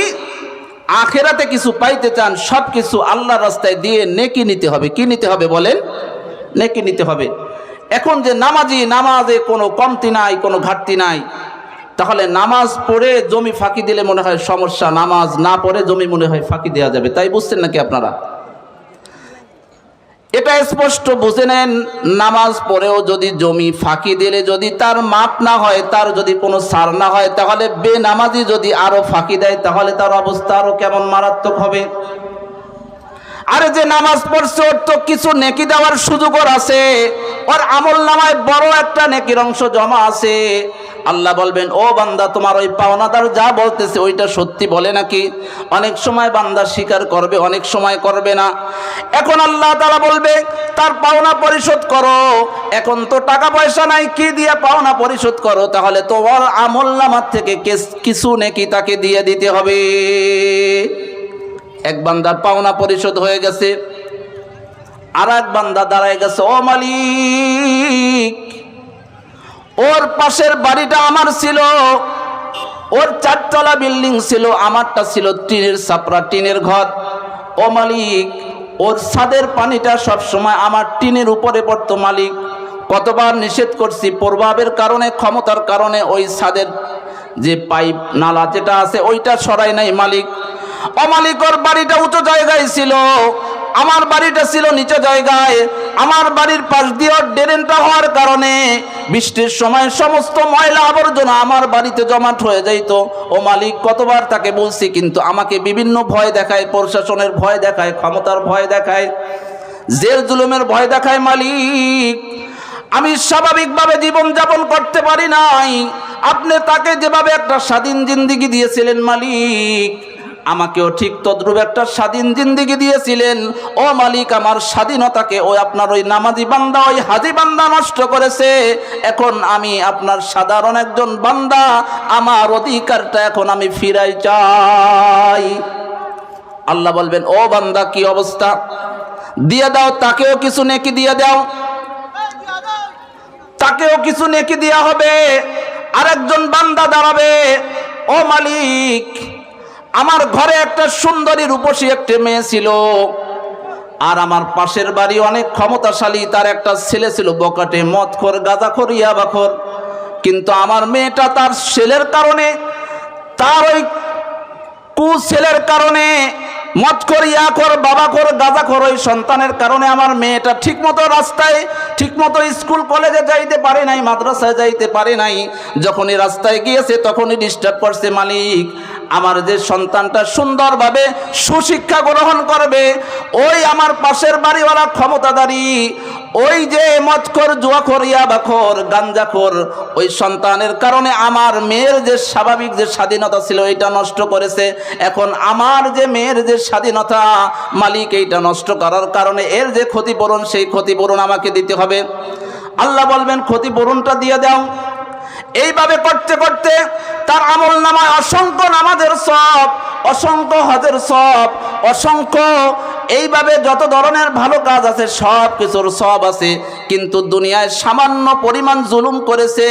আখেরাতে কিছু পাইতে চান, সব কিছু আল্লাহর রাস্তায় দিয়ে নেকি নিতে হবে। কি নিতে হবে বলেন? নেকি নিতে হবে। এখন যে নামাজি, নামাজে কোনো কমতি নাই, কোনো ঘাটতি নাই, তাহলে নামাজ পড়ে জমি ফাঁকি দিলে মনে হয় সমস্যা, নামাজ না পড়ে জমি মনে হয় ফাঁকি দেওয়া যাবে। তাই বুঝছেন নাকি আপনারা? এটা স্পষ্ট বুঝে নেন। নামাজ পড়েও যদি জমি ফাঁকি দিলে যদি তার মাপ না হয়, তার যদি কোনো সার না হয়, তাহলে বেনামাজি যদি আরো ফাঁকি দেয়, তাহলে তার অবস্থা আরো কেমন মারাত্মক হবে। আরে যে নামাজ পড়ছে, ওর তো কিছু নেকি দেওয়ার সুযোগও আছে, ওর আমল নামায় বড় একটা নেকির অংশ জমা আছে। আল্লাহ বলবেন, ও বান্দা, তোমার ওই পাওনাদার যা বলতেছে ওইটা সত্যি বলে নাকি? অনেক সময় বান্দা স্বীকার করবে, অনেক সময় করবে না। এখন আল্লাহ তাআলা বলবে, তার পাওনা পরিশোধ করো। এখন তো টাকা পয়সা নাই, কি দিয়ে পাওনা পরিশোধ করো? তাহলে তোমার আমল নামার থেকে কিছু নেকি তাকে দিয়ে দিতে হবে। এক বান্দার পাওনা পরিশোধ হয়ে গেছে, আর এক বান্দা দাঁড়ায় গেছে, ও মালিক, ওর পাশের বাড়িটা আমার ছিল, ওর 4 তলা বিল্ডিং ছিল, আমারটা ছিল টিনের ছাপরা, টিনের ঘর। ও মালিক, ওর ছাদের পানিটা সব সময় আমার টিনের উপরে পড়তো। মালিক, কতবার নিষেধ করছি, প্রভাবের কারণে, ক্ষমতার কারণে ওই ছাদের যে পাইপ নালা যেটা আছে ওইটা সরাই নাই। মালিক, ও মালিক, ওর বাড়িটা উঁচু জায়গায় ছিল, আমার বাড়িটা ছিল নিচু জায়গায়। আমার বাড়ির পাশ দিয়ে ড্রেনটা হওয়ার কারণে বৃষ্টির সময় সমস্ত ময়লা আবর্জনা আমার বাড়িতে জমাট হয়ে যাইত। ও মালিক, কতবার তাকে বলছি, কিন্তু আমাকে বিভিন্ন ভয় দেখায়, প্রশাসনের ভয় দেখায়, ক্ষমতার ভয় দেখায়, জেল জুলুমের ভয় দেখায়। মালিক, আমি স্বাভাবিকভাবে জীবন যাপন করতে পারি নাই। আপনি তাকে যেভাবে একটা স্বাধীন জিন্দেগি দিয়েছিলেন, মালিক, আমাকেও ঠিক তদ্রূপ একটা স্বাধীন জিন্দেগি দিয়েছিলেন। ও মালিক, আমার স্বাধীনতাকে ওই আপনার ওই নামাজি বান্দা, ওই হাজি বান্দা নষ্ট করেছে। এখন আমি আপনার সাধারণ একজন বান্দা, আমার অধিকারটা এখন আমি ফিরাই চাই। আল্লাহ বলবেন, ও বান্দা, কি অবস্থা? দিয়ে দাও, তাকেও কিছু নেকি দিয়ে দাও, তাকেও কিছু নেকি দেওয়া হবে। আরেকজন বান্দা দাঁড়াবে, ও মালিক, আমার ঘরে একটা সুন্দরী রূপসী একটা মেয়ে ছিল, আর আমার পাশের বাড়ি অনেক ক্ষমতাশালী, তার একটা ছেলে ছিল বকাটে, মদখোর, গাঁজাখোর, ইয়াবাখোর। কিন্তু আমার মেয়েটা তার ছেলের কারণে, তার ওই ছেলের কারণে, মদখোর, ইয়াখোর, বাবাখোর, গাঁজাখোর ওই সন্তানের কারণে আমার মেয়েটা ঠিকমতো রাস্তায়, ঠিকমতো স্কুল কলেজে যাইতে পারে নাই, মাদ্রাসায় যাইতে পারে নাই। যখনই রাস্তায় গিয়েছে তখনই ডিস্টার্ব করছে। মালিক, আমার যে সন্তানটা সুন্দরভাবে সুশিক্ষা গ্রহণ করবে, ওই আমার পাশের বাড়িওয়ালা ক্ষমতাধারী, ওই যে মদখোর, জুয়াখোর, ইয়াবাখোর, গাঞ্জাখোর, ওই সন্তানের কারণে আমার মেয়ের যে স্বাভাবিক যে স্বাধীনতা ছিল এটা নষ্ট করেছে। এখন আমার যে মেয়ের যে স্বাধীনতা মালিক এইটা নষ্ট করার কারণে এর যে ক্ষতিপূরণ, সেই ক্ষতিপূরণ আমাকে দিতে হবে। আল্লাহ বলবেন ক্ষতিপূরণটা দিয়ে দাও। এইভাবে করতে করতে তার আমল নামায় অসংখ্য নামাজের সব, অসংখ্য হজের সব, অসংখ্য এইভাবে যত ধরনের ভালো কাজ আছে সব কিছুর সব আছে। কিন্তু দুনিয়ায় সামান্য পরিমাণ জুলুম করেছে,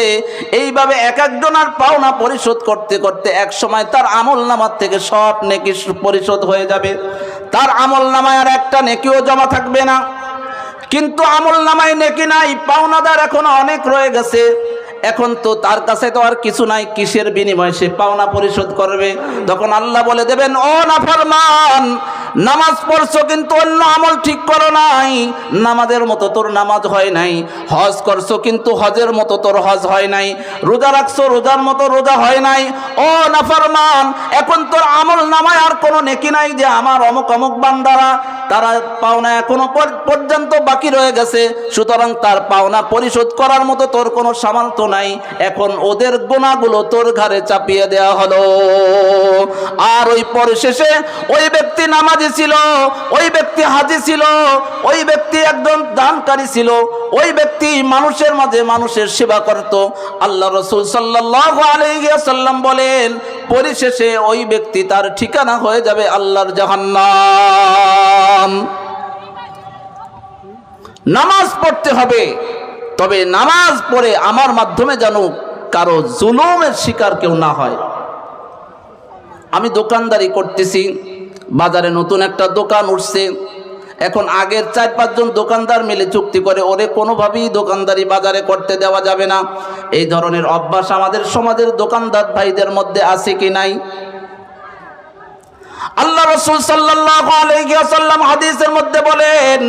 এইভাবে এক একজনের পাওনা পরিশোধ করতে করতে এক সময় তার আমল নামার থেকে সব নেকি পরিশোধ হয়ে যাবে। তার আমল নামায় আর একটা নেকিও জমা থাকবে না। কিন্তু আমল নামায় নেকি নাই, পাওনাদার এখনো অনেক রয়ে গেছে। এখন তো তার কাছে তো আর কিছু নাই, কিসের বিনিময়ে সে পাওনা পরিশোধ করবে? তখন আল্লাহ বলে দেবেন, ও নাফরমান, নামাজ পড়ছো কিন্তু অন্য আমল ঠিক করো নাই, নামাজের মতো তোর নামাজ হয় নাই। হজ করছো কিন্তু হজের মতো তোর হজ হয় নাই। রোজা রাখছো, রোজার মতো রোজা হয় নাই। ও নাফরমান, এখন তোর আমল নামায় আর কোনো নেকি নাই যে আমার অমুক অমুক বান্দারা তারা পাওনা এখনো পর্যন্ত বাকি রয়ে গেছে, সুতরাং তার পাওনা পরিশোধ করার মতো তোর কোনো সামর্থ্য নাই। এখন ওদের গুনাহগুলো তোর ঘাড়ে চাপিয়ে দেওয়া হলো। আর ওই পরিশেষে ওই ব্যক্তি নামাজি ছিল, ওই ব্যক্তি হাজি ছিল, ওই ব্যক্তি একজন দানকারী ছিল, ওই ব্যক্তি মানুষের মাঝে মানুষের সেবা করত। আল্লাহ রাসূল সাল্লাল্লাহু আলাইহি ওয়াসাল্লাম বলেন, পরিশেষে ওই ব্যক্তি তার ঠিকানা হয়ে যাবে আল্লাহর জাহান্নাম। নামাজ পড়তে হবে, তবে নামাজ পড়ে আমার মাধ্যমে যেন কারো জুলুমের শিকার কেউ না হয়। আমি দোকানদারি করতেছি, বাজারে নতুন একটা দোকান উঠছে। এখন আগের 4-5 জন দোকানদার মিলে চুক্তি করে ওরে কোনোভাবেই দোকানদারি বাজারে করতে দেওয়া যাবে না। এই ধরনের অভ্যাস আমাদের সমাজের দোকানদার ভাইদের মধ্যে আছে কি নাই? আল্লাহ রাসূল সাল্লাল্লাহু আলাইহি ওয়াসাল্লাম হাদিসের মধ্যে বলেন,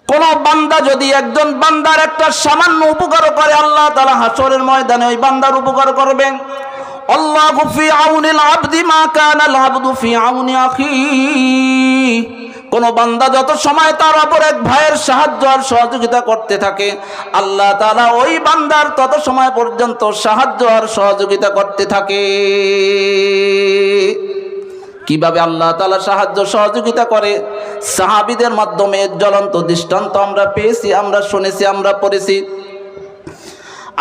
কোন বান্দা যদি একজন বান্দার একটা সামান্য উপকার করে, আল্লাহ তাআলা হাসরের ময়দানে ওই বান্দার উপকার করবেন। আল্লাহু ফি আউনিল আবদি মা কানাল আবদু ফি আউনি আখিহি। কোন বান্দা যত সময় তার অপর এক ভাইয়ের সাহায্য আর সহযোগিতা করতে থাকে, আল্লাহ তাআলা ওই বান্দার তত সময় পর্যন্ত সাহায্য আর সহযোগিতা করতে থাকে। কিভাবে আল্লাহ তাআলা সাহায্য সহযোগিতা করে? সাহাবীদের মাধ্যমে জ্বলন্ত দৃষ্টান্ত আমরা পেয়েছি, আমরা শুনেছি, আমরা পড়েছি।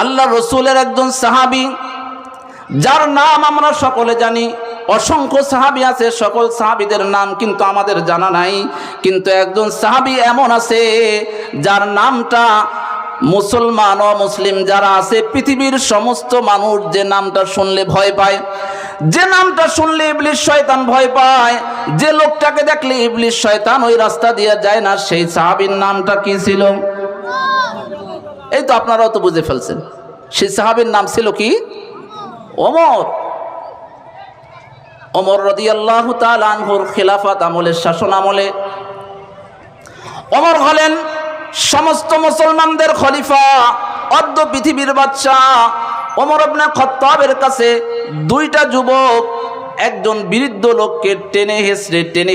আল্লাহ রসুলের একজন সাহাবী, যার নাম আমরা সকলে জানি। অসংখ্য সাহাবী আছে, সকল সাহাবীদের নাম কিন্তু আমাদের জানা নাই। কিন্তু একজন সাহাবী এমন আছে যার নামটা মুসলমান ও মুসলিম যারা আছে পৃথিবীর সমস্ত মানুষ যে নামটা শুনলে ভয় পায়, যে নামটা শুনলে ইবলিস শয়তান ভয় পায়, যে লোকটাকে দেখলে ইবলিস শয়তান ওই রাস্তা দিয়ে যায় না, সেই সাহাবীর নামটা কি ছিল? এই তো আপনারাও তো বুঝে ফেলছেন। সেই সাহাবীর নাম ছিল কি? ওমর। ওমর রাদিয়াল্লাহু তাআলা আনহুর খিলাফত আমলের শাসন আমলে ওমর হলেন সমস্ত মুসলমানদের খলিফা, অর্ধ পৃথিবীর বাদশাহ। ওমর ইবনে খাত্তাবের কাছে 2টা যুবক একজন বৃদ্ধ লোককে টেনে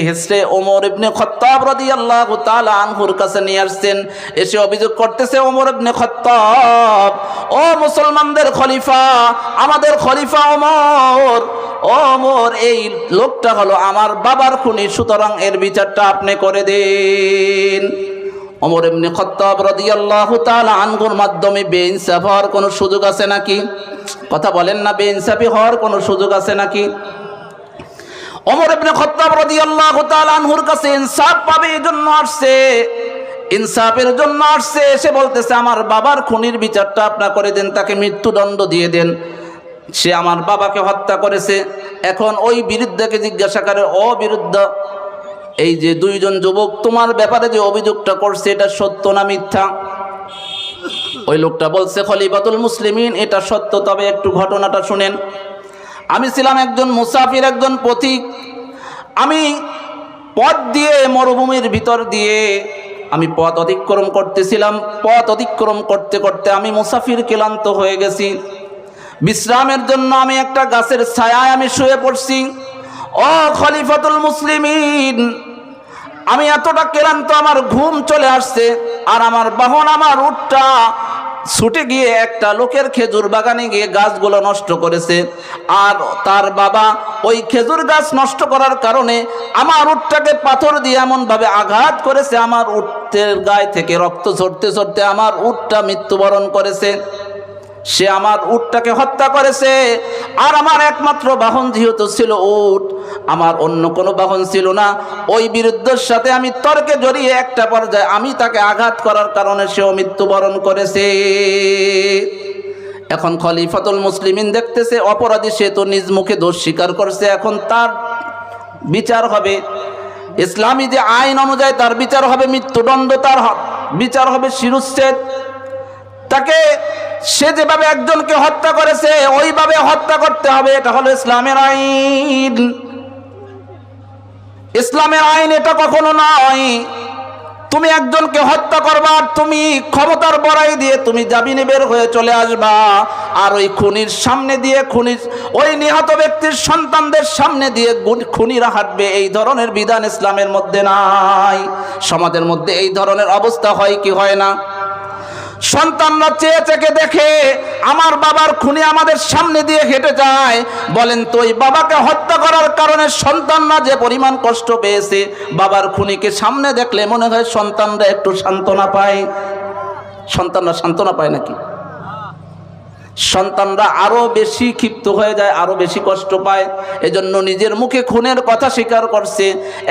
হেসড়ে ওমর ইবনে খাত্তাব রাদিয়াল্লাহু তাআলা আনহুর কাছে নিয়ে আসছেন। এসে অভিযোগ করতেছে, ওমর ইবনে খাত্তাব, ও মুসলমানদের খলিফা, আমাদের খলিফা ওমর, ওমর এই লোকটা হলো আমার বাবার খুনি, সুতরাং এর বিচারটা আপনি করে দিন। ওমর ইবনে খাত্তাব রাদিয়াল্লাহু তাআলা আনহুর মাধ্যমে বেইনসাফ হওয়ার কোনো সুযোগ আছে নাকি? কথা বলেন না, বেইনসাফি হওয়ার কোনো সুযোগ আছে নাকি? ওমর ইবনে খাত্তাব রাদিয়াল্লাহু তাআলা আনহুর কাছে ইনসাফ পাবে এজন্য আসছে, ইনসাফের জন্য আসছে। সে বলতেছে, আমার বাবার খুনির বিচারটা আপনি করে দেন, তাকে মৃত্যুদণ্ড দিয়ে দেন। সে আমার বাবাকে হত্যা করেছে। এখন ওই বিরুদ্ধকে জিজ্ঞাসা করে, ও বিরুদ্ধ, এই যে 2 জন যুবক তোমার ব্যাপারে যে অভিযোগটা করছে এটা সত্য না মিথ্যা? ওই লোকটা বলছে, খলিফাতুল মুসলিমিন, এটা সত্য, তবে একটু ঘটনাটা শুনেন। আমি ছিলাম একজন মুসাফির, একজন পথিক। আমি পথ দিয়ে মরুভূমির ভিতর দিয়ে আমি পথ অতিক্রম করতেছিলাম। পথ অতিক্রম করতে করতে আমি মুসাফির ক্লান্ত হয়ে গেছি। বিশ্রামের জন্য আমি একটা গাছের ছায়ায় আমি শুয়ে পড়ছি। ও খলিফাতুল মুসলিমিন, আমি এতটা ক্লান্ত, আমার ঘুম চলে আসছে, আর আমার বাহন আমার উটটা ছুটে গিয়ে একটা লোকের খেজুর বাগানে গিয়ে গাছগুলো নষ্ট করেছে। আর তার বাবা ওই খেজুর গাছ নষ্ট করার কারণে আমার উটটাকে পাথর দিয়ে এমনভাবে আঘাত করেছে, আমার উটের গায়ে থেকে রক্ত ঝরতে ঝরতে আমার উটটা মৃত্যুবরণ করেছে। সে আমার উটটাকে হত্যা করেছে। আর আমার একমাত্র বাহন যেহেতু ছিল উট, আমার অন্য কোনো বাহন ছিল না, ওই বিরুদ্ধের সাথে আমি তর্কে জড়িয়ে একটা পর্যায়ে আমি তাকে আঘাত করার কারণে সেও মৃত্যুবরণ করেছে। এখন খলিফাতুল মুসলিমিন দেখতেছে অপরাধী, সে তো নিজ মুখে দোষ স্বীকার করছে, এখন তার বিচার হবে ইসলামী যে আইন অনুযায়ী, তার বিচার হবে মৃত্যুদণ্ড, তার বিচার হবে শিরশ্ছেদ। তাকে সে যেভাবে একজনকে হত্যা করেছে ওইভাবে হত্যা করতে হবে, এটা হলো ইসলামের আইন। ইসলামের আইন এটা কখনো নয় তুমি একজনকে হত্যা করবা, তুমি ক্ষমতার বড়াই দিয়ে তুমি জামিনে বের হয়ে চলে আসবা, আর ওই খুনির সামনে দিয়ে ওই নিহত ব্যক্তির সন্তানদের সামনে দিয়ে খুনিরা হাঁটবে, এই ধরনের বিধান ইসলামের মধ্যে নাই। সমাজের মধ্যে এই ধরনের অবস্থা হয় কি হয় না? সন্তানরা চেয়ে চেয়ে দেখে আমার বাবার খুনি আমাদের সামনে দিয়ে হেঁটে যায়। বলেন তো ওই বাবাকে হত্যা করার কারণে সন্তানরা যে পরিমাণ কষ্ট পেয়েছে, বাবার খুনিকে সামনে দেখলে মনে হয় সন্তানরা একটু সান্ত্বনা পায়। সন্তানরা সান্ত্বনা পায় নাকি? সন্তানরা আরো বেশি ক্ষিপ্ত হয়ে যায়, আরো বেশি কষ্ট পায়। এজন্য নিজের মুখে খুনের কথা স্বীকার করছে।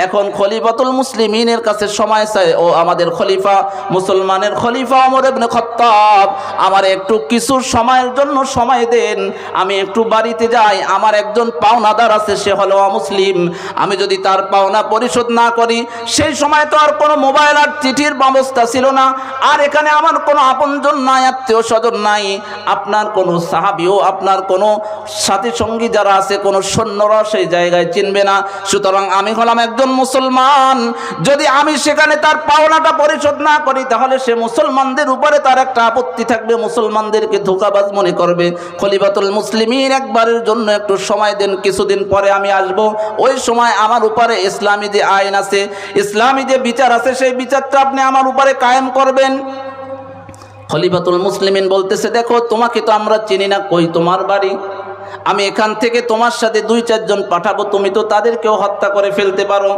এখন খলিফাতুল মুসলিমিনের কাছে সময় চায়, ও আমাদের খলিফা, মুসলমানের খলিফা ওমর ইবনে খাত্তাব, আমার একটু কিছু সময়ের জন্য সময় দেন, আমি একটু বাড়িতে যাই, আমার একজন পাওনাদার আছে, সে হলো অমুসলিম, আমি যদি তার পাওনা পরিশোধ না করি, সেই সময় তো আর কোনো মোবাইল আর চিঠির ব্যবস্থা ছিল না, আর এখানে আমার কোনো আপনজন নাই, আত্মীয় স্বজন নাই, আপনার কোনো সাহাবীও, আপনার কোনো সাথী সঙ্গী যারা আছে, কোনো সৈন্যরা সেই জায়গায় চিনবে না। সুতরাং আমি হলাম একজন মুসলমান, যদি আমি সেখানে তার পাওনাটা পরিশোধ না করি, তাহলে সে মুসলমানদের উপরে তার একটা আপত্তি থাকবে, মুসলমানদেরকে ধোঁকাবাজ মনে করবে। খলিফাতুল মুসলিমিন একবারের জন্য একটু সময় দেন, কিছুদিন পরে আমি আসব, ওই সময় আমার উপরে ইসলামী যে আইন আছে, ইসলামী যে বিচার আছে, সেই বিচারটা আপনি আমার উপরে কায়েম করবেন। খলিফাতুল মুসলিমিন বলতেছে, দেখো তোমাকে তো আমরা চিনি না, কই তোমার বাড়ি? আমি এখান থেকে তোমার সাথে 2-4 জন পাঠাবো, তুমি তো তাদেরকেও হত্যা করে ফেলতে পারো,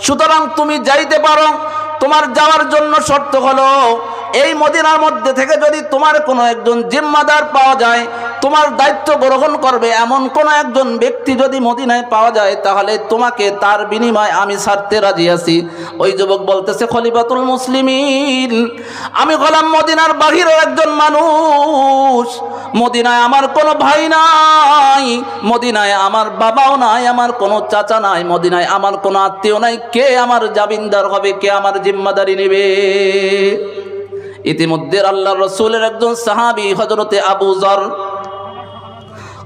সুতরাং তুমি যাইতে পারো। তোমার যাওয়ার জন্য শর্ত হলো, এই মদিনার মধ্যে থেকে যদি তোমার কোনো একজন জিম্মাদার পাওয়া যায়, তোমার দায়িত্ব গ্রহণ করবে এমন কোন একজন ব্যক্তি যদি মদিনায় পাওয়া যায়, তাহলে তোমাকে তার বিনিময়ে আমি ছাড়তে রাজি আছি। ওই যুবক বলতেছে, খলিফাতুল মুসলিমিন, আমি হলাম মদিনার বাহিরের একজন মানুষ, মদিনায় আমার কোনো ভাই নাই, মদিনায় আমার বাবাও নাই, আমার কোনো চাচা নাই, মদিনায় আমার কোনো আত্মীয় নাই, কে আমার জামিনদার হবে, কে আমার জিম্মাদারি নেবে? ইতিমধ্যে আল্লাহর রাসূলের একজন সাহাবী হযরতে আবু যর,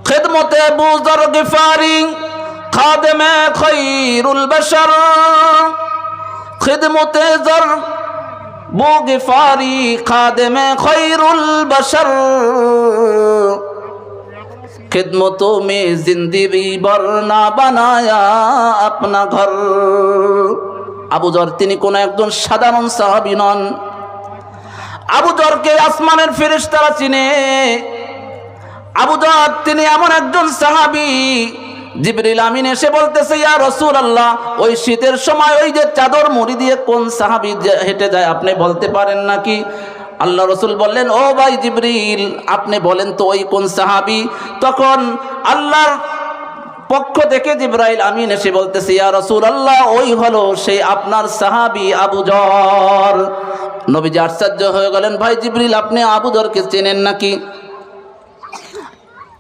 খিদমতে আবু যর গিফারি, খাদেমে খায়রুল বাশার, খিদমতে যর বু গিফারি, খাদেমে খায়রুল বাশার, खिदमतों में जिंदगी भर ना बनाया अपना घर। আবু যর তিনি কোন একজন সাধারণ সাহাবী নন। আবু যরকে আসমানের ফেরেশতারা চিনে। আবু যর তিনি এমন একজন সাহাবী, জিবরিল আমিন এসে বলতেছে, ইয়া রাসূলুল্লাহ, ওই শীতের সময় ওই যে চাদর মুড়ি দিয়ে কোন সাহাবী হেঁটে যায় আপনি বলতে পারেন নাকি? আল্লাহ রসুল বললেন, ও ভাই জিবরিল, আপনি বলেন তো ওই কোন সাহাবী? তখন আল্লাহর পক্ষ থেকে জিবরাইল আমিন এসে বলতেছে, ইয়া রাসূলুল্লাহ, ওই হলো সেই আপনার সাহাবী আবু যর। নবীজি আশ্চর্য হয়ে গেলেন, ভাই জিবরিল, আপনি আবু যরকে চেনেন নাকি?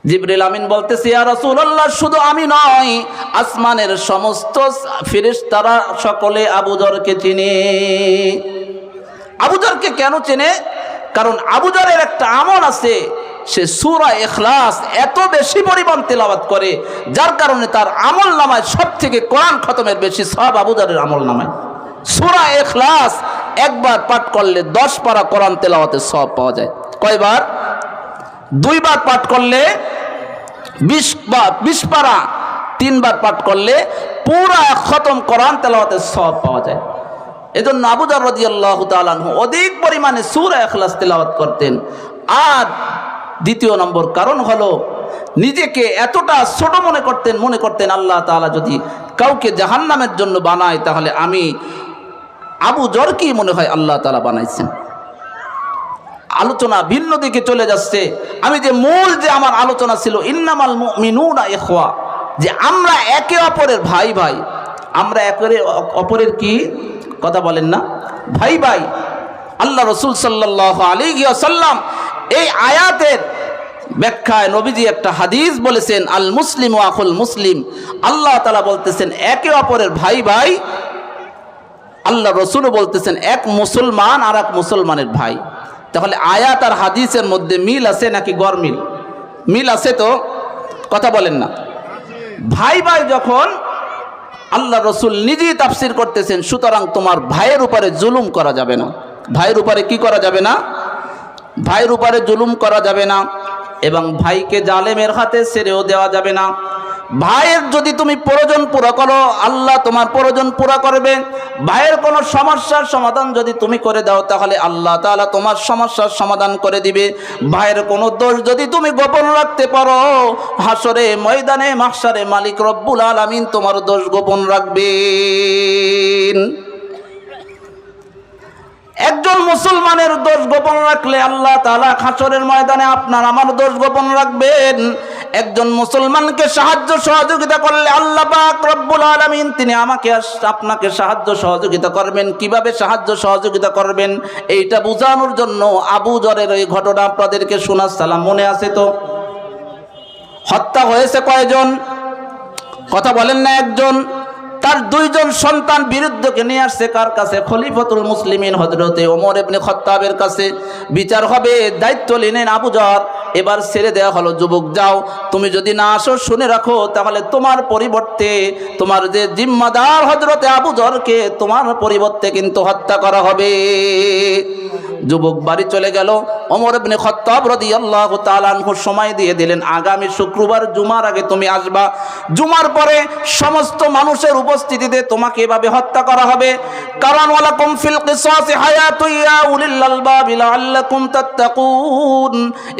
জিবরিল আমিন বলতেছে, ইয়া রাসূলুল্লাহ, শুধু আমি নয়, আসমানের সমস্ত ফেরেশতারা সকলে আবু যরকে চিনে। আবু যরকে কেন চেনে? কারণ আবু যরের একটা আমল আছে, সে সূরা ইখলাস এত বেশি পরিমাণ তেলাওয়াত করে, যার কারণে তার আমল নামায় সব থেকে কোরআন খতমের বেশি সওয়াব আবু যরের আমল নামায়। সূরা ইখলাস একবার পাঠ করলে 10 পারা কোরআন তেলাওয়াতের সওয়াব পাওয়া যায়। কয়বার? 2 বার পাঠ করলে 20 পারা 3 বার পাঠ করলে পুরা খতম কোরআন তেলাওয়াতের সওয়াব পাওয়া যায়। এজন্য আবু যর রাদিয়াল্লাহু তাআলা আনহু অধিক পরিমাণে সূরা ইখলাস তেলাওয়াত করতেন। আর দ্বিতীয় নম্বর কারণ হলো নিজেকে এতটা ছোট মনে করতেন আল্লাহ তাআলা যদি কাউকে জাহান্নামের জন্য বানায় তাহলে আমি আবু যরকেই মনে হয় আল্লাহ তাআলা বানাইছেন। আলোচনা ভিন্ন দিকে চলে যাচ্ছে। আমি যে মূল যে আমার আলোচনা ছিল ইন্নামাল মুমিনুনা ইখওয়া, যে আমরা একে অপরের ভাই ভাই, আমরা একে অপরের কি কথা বলেন না, ভাই ভাই। আল্লাহ রাসূল সাল্লাল্লাহু আলাইহি ওয়াসাল্লাম এই আয়াতের ব্যাখ্যায় নবীজি একটা হাদিস বলেছেন, আল মুসলিমু আখুল মুসলিম। আল্লাহ তাআলা বলতেছেন একে অপরের ভাই ভাই, আল্লাহ রাসূলও বলতেছেন এক মুসলমান আর এক মুসলমানের ভাই। তাহলে আয়াত আর হাদিসের মধ্যে মিল আছে নাকি গরমিল? মিল আছে তো, কথা বলেন না। ভাই ভাই যখন আল্লাহ রাসূল নিজেই তাফসীর করতেছেন, সুতরাং তোমার ভাইয়ের উপরে জুলুম করা যাবে না। ভাইয়ের উপরে কি করা যাবে না? ভাইয়ের উপরে জুলুম করা যাবে না, এবং ভাইকে জালেমের হাতে ছেড়েও দেওয়া যাবে না। ভাইয়ের যদি তুমি প্রয়োজন পুরো করো, আল্লাহ তোমার প্রয়োজন পুরো করবে। ভাইয়ের কোনো সমস্যার সমাধান যদি তুমি করে দাও, তাহলে আল্লাহ তাআলা তোমার সমস্যার সমাধান করে দিবে। ভাইয়ের কোনো দোষ যদি তুমি গোপন রাখতে পারো, হাসরে ময়দানে মাহশারে মালিক রব্বুল আলামিন তোমার দোষ গোপন রাখবেন। একজন মুসলমানের দোষ গোপন রাখলে আল্লাহ তাআলা হাসরের ময়দানে আপনার আমার দোষ গোপন রাখবেন। একজন মুসলমানকে সাহায্য সহযোগিতা করলে আল্লাহ পাক রব্বুল আলামিন তিনি আমাকে আপনাকে সাহায্য সহযোগিতা করবেন। কিভাবে সাহায্য সহযোগিতা করবেন এইটা বোঝানোর জন্য আবু যরের ওই ঘটনা আপনাদেরকে শোনাচ্ছিলাম, মনে আছে তো? হত্যা হয়েছে কয়জন? কথা বলেন না একজন। তার 2 জন সন্তান বিরুদ্ধকে নিয়ে আসছে কার কাছে? খলিফাতুল মুসলিমিন হযরতে ওমর ইবনে খাত্তাবের কাছে। বিচার হবে, দায়িত্ব নিলেন আবু যর। এবার ছেড়ে দেওয়া হলো, যুবক যাও, তুমি যদি না আসো শুনে রাখো, তাহলে তোমার পরিবর্তে তোমার যে জিম্মাদার হযরতে আবু যরকে তোমার পরিবর্তে কিন্তু হত্যা করা হবে। যুবক বাড়ি চলে গেল। ওমর ইবনে খাত্তাব রাদিয়াল্লাহু তাআলা আনহু সময় দিয়ে দিলেন, আগামী শুক্রবার জুমার আগে তুমি আসবা। জুমার পরে সমস্ত মানুষের উপস্থিতিতে তোমাকে এভাবে হত্যা করা হবে। কারণ ওয়ালাকুম ফিল কিসাসি হায়াতুন ইয়া উলিল আলবাব লাআল্লাকুম তাত্তাকুন।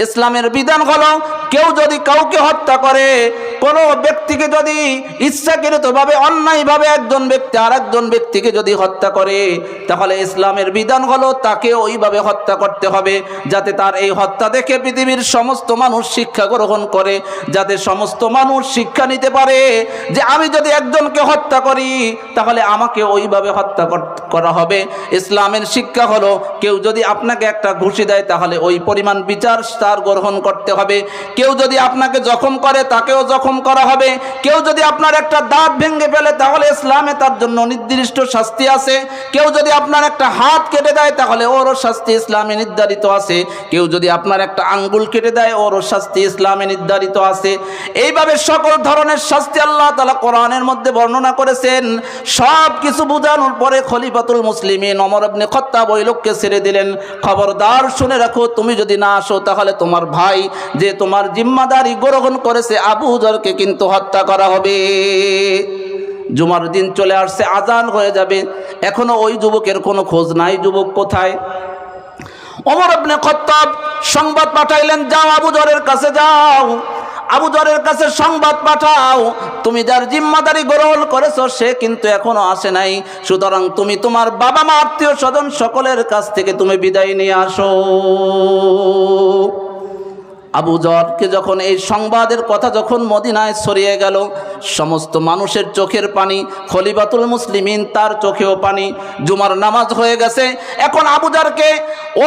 ইসলামের বিধান হলো কেউ যদি কাউকে হত্যা করে, কোনো ব্যক্তিকে যদি ইচ্ছাকৃতভাবে অন্যায়ভাবে একজন ব্যক্তি আরেকজন ব্যক্তিকে যদি হত্যা করে, তাহলে ইসলামের বিধান হলো তাকে ওইভাবে হত্যা করতে হবে, যাতে তার এই হত্যা দেখে পৃথিবীর সমস্ত মানুষ শিক্ষা গ্রহণ করে, যাতে সমস্ত মানুষ শিক্ষা নিতে পারে যে আমি যদি একজনকে হত্যা করি তাহলে আমাকে ওইভাবে হত্যা করা হবে। ইসলামের শিক্ষা হলো কেউ যদি আপনাকে একটা ঘুষি দেয় তাহলে ওই পরিমাণ বিচার তার গ্রহণ করতে হবে। কেউ যদি আপনাকে জখম করে তাকেও জখম করা হবে। কেউ যদি আপনার একটা দাঁত ভেঙে ফেলে তাহলে ইসলামে তার জন্য নির্দিষ্ট শাস্তি আছে। কেউ যদি আপনার একটা হাত কেটে দেয় তাহলে ওরও শাস্তি ইসলামে নির্ধারিত আছে। কেউ যদি আপনার একটা আঙ্গুল কেটে দেয় ওরও শাস্তি ইসলামে নির্ধারিত আছে। এইভাবে সকল ধরনের শাস্তি আল্লাহ তাআলা কোরআনের মধ্যে বর্ণনা করেছেন। সব কিছু বোঝানোর পরে খলিফাতুল মুসলিমিন ওমর ইবনে খাত্তাব ওই লোককে ছেড়ে দিলেন। খবরদার শুনে রাখো, তুমি যদি না আসো তাহলে তোমার ভাই যে তোমার জিম্মাদারি গ্রহণ করেছে আবু যরকে কিন্তু হত্যা করা হবে। জুমার দিন চলে আসছে, আজান হয়ে যাবে, এখনো ওই যুবকের কোনো খোঁজ নাই। যুবক কোথায়? ওমর ইবনে খাত্তাব সংবাদ পাঠাইলেন, যাও আবু যরের কাছে যাও, আবু যরের কাছে সংবাদ পাঠাও, তুমি যার জিম্মাদারি গ্রহণ করেছো সে কিন্তু এখনো আসে নাই। সুতরাং তুমি তোমার বাবা মা আত্মীয় স্বজন সকলের কাছ থেকে তুমি বিদায় নিয়ে আসো। আবু যরকে যখন এই সংবাদের কথা যখন মদিনায় ছড়িয়ে গেল, সমস্ত মানুষের চোখের পানি, খলিফাতুল মুসলিমিন তার চোখেও পানি। জুমার নামাজ হয়ে গেছে, এখন আবু যরকে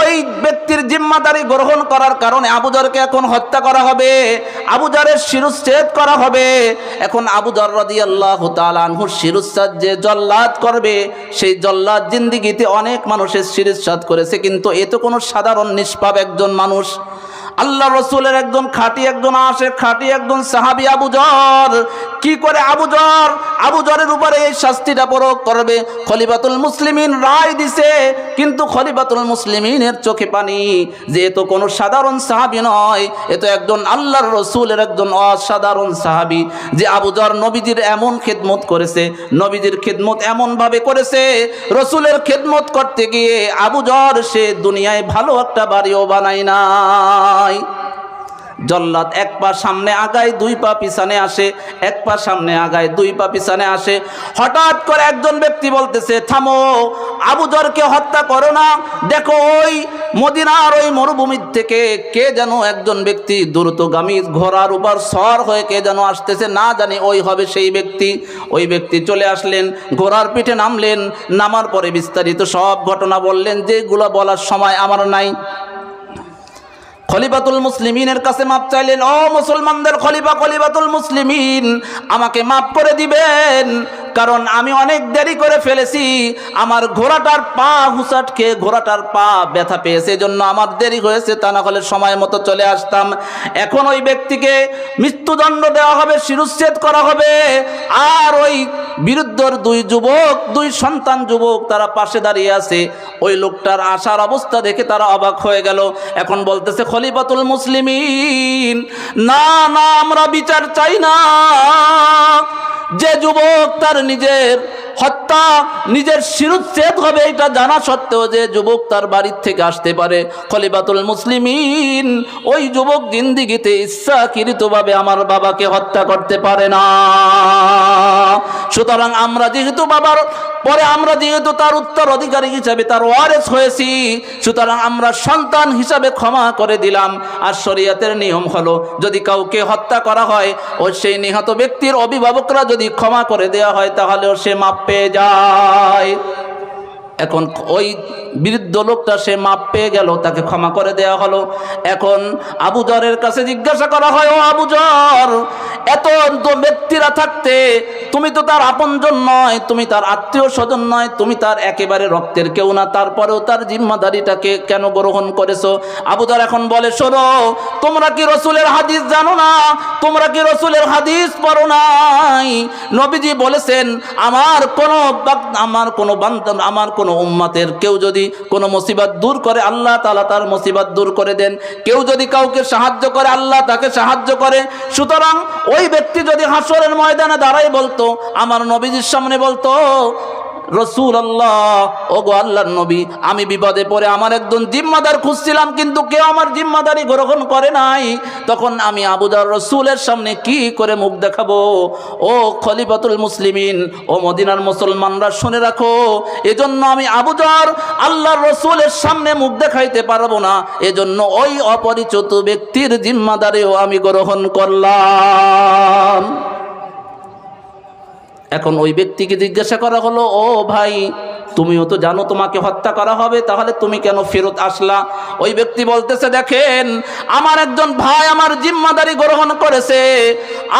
ওই ব্যক্তির জিম্মাদারি গ্রহণ করার কারণে আবু যরকে এখন হত্যা করা হবে, আবু যরের শিরশ্ছেদ করা হবে। এখন আবু যর রাদিয়াল্লাহু তাআলা আনহুর শিরশ্ছেদ যে জল্লাদ করবে, সেই জল্লাদ জিন্দেগিতে অনেক মানুষের শিরশ্ছেদ করেছে, কিন্তু এ তো কোনো সাধারণ নিষ্পাপ একজন মানুষ। আল্লাহ রসুলের একজন খাঁটি একজন আশিক খাঁটি একজন সাহাবী আবু যর। কি করে আবু যরের উপরে এই শাস্তিটা প্রয়োগ করবে? খলিফাতুল মুসলিমিন রায় দিছে, কিন্তু খলিফাতুল মুসলিমিনের চোখে পানি যে এ তো কোনো সাধারণ সাহাবী নয়, এ তো একজন আল্লাহর রসুলের একজন অসাধারণ সাহাবী, যে আবু যর নবীজির এমন খেদমত করেছে, নবীজির খেদমত এমনভাবে করেছে, রসুলের খেদমত করতে গিয়ে আবু যর সে দুনিয়ায় ভালো একটা বাড়িও বানায় নাই। জল্লাদ এক পা সামনে আগায় দুই পা পিছনে আসে, এক পা সামনে আগায় দুই পা পিছনে আসে। হঠাৎ করে একজন ব্যক্তি বলতেছে, থামো, আবু যরকে হত্যা করো না। দেখো ওই মদিনার ওই মরুভূমির থেকে কে যেন একজন ব্যক্তি দ্রুতগামী ঘোড়ার উপর সওয়ার হয়ে কে যেন আসতেছে, না জানি ওই হবে সেই ব্যক্তি। ওই ব্যক্তি চলে আসলেন, ঘোড়ার পিঠে নামলেন, নামার পরে বিস্তারিত সব ঘটনা বললেন, যেগুলো বলার সময় আমার নাই। খলিফাতুল মুসলিমিনের কাছে মাপ চাইলেন, ও মুসলমানদের খলিফা, খলিফাতুল মুসলিমিন, আমাকে মাফ করে দিবেন, কারণ আমি অনেক দেরি করে ফেলেছি। আমার ঘোড়াটার পা হুসাট খেয়ে ঘোড়াটার পা ব্যথা পেয়েছে, এজন্য আমার দেরি হয়েছে, তা না হলে সময় মতো চলে আসতাম। এখন ওই ব্যক্তিকে মৃত্যুদণ্ড দেওয়া হবে, শিরশ্ছেদ করা হবে। আর ওই বিরুদ্ধর দুই সন্তান যুবক তারা পাশে দাঁড়িয়ে আছে। ওই লোকটার আসার অবস্থা দেখে তারা অবাক হয়ে গেল। এখন বলতেছে খলিফাতুল মুসলিমিন, না না, আমরা বিচার চাই না। যে যুবক তার নিজের হত্যা, নিজের শিরুচ্ছেদ হবে এটা জানা সত্ত্বেও যে যুবক তার বাড়ির থেকে আসতে পারে, খলিফাতুল মুসলিমিন ওই যুবক জিন্দিগিতে ইচ্ছাকৃতভাবে আমার বাবাকে হত্যা করতে পারে না। সুতরাং আমরা যেহেতু বাবার পরে আমরা যেহেতু তার উত্তরাধিকারী হিসাবে তার ওয়ারিস হয়েছি, সুতরাং আমরা সন্তান হিসাবে ক্ষমা করে দিলাম। আর শরীয়তের নিয়ম হলো, যদি কাউকে হত্যা করা হয় ও সেই নিহত ব্যক্তির অভিভাবকরা যদি ক্ষমা করে দেওয়া হয়, তাহলেও সে মাপ পেয়ে যায়। এখন ওই বৃদ্ধ লোকটা সে মাপ পেয়ে গেল, তাকে ক্ষমা করে দেওয়া হলো। এখন আবু যরের কাছে জিজ্ঞাসা করা হয়, ও আবু যর, এত ব্যক্তিরা থাকতে তুমি তো তার আপনজন নয়, তুমি তার আত্মীয় স্বজন নয়, তুমি তার একেবারে রক্তের কেউ না, তারপরেও তার জিম্মাদারিটাকে কেন গ্রহণ করেছো? আবু যর এখন বলে, শোনো, তোমরা কি রসুলের হাদিস জানো না? তোমরা কি রসুলের হাদিস পড়ো নাই? নবীজি বলেছেন, আমার কোনো উম্মতের কেউ যদি কোনো মুসিবত দূর করে, আল্লাহ তাআলা তার মুসিবত দূর করে দেন। কেউ যদি কাউকে সাহায্য করে, আল্লাহ তাকে সাহায্য করে। সুতরাং ওই ব্যক্তি যদি হাসরের ময়দানে দাঁড়াই বলতো, আমার নবীজির সামনে বলতো, রাসূলুল্লাহ, ওগো আল্লাহর নবী, আমি বিপদে পড়ে আমার একজন জিম্মাদার খুঁজছিলাম, কিন্তু কেউ আমার জিম্মাদারি গ্রহণ করে নাই, তখন আমি আবু যর রাসূলের সামনে কি করে মুখ দেখাবো? ও খলিফাতুল মুসলিমিন, ও মদিনার মুসলমানরা শুনে রাখো, এজন্য আমি আবু যর আল্লাহর রাসূলের সামনে মুখ দেখাইতে পারবো না, এজন্য ওই অপরিচিত ব্যক্তির জিম্মাদারিও আমি গ্রহণ করলাম। এখন ওই ব্যক্তিকে জিজ্ঞাসা করা হলো, ও ভাই, তুমিও তো জানো তোমাকে হত্যা করা হবে, তাহলে তুমি কেন ফেরত আসলা? ওই ব্যক্তি বলতেছে, দেখেন, আমার একজন ভাই আমার জিম্মাদারি গ্রহণ করেছে,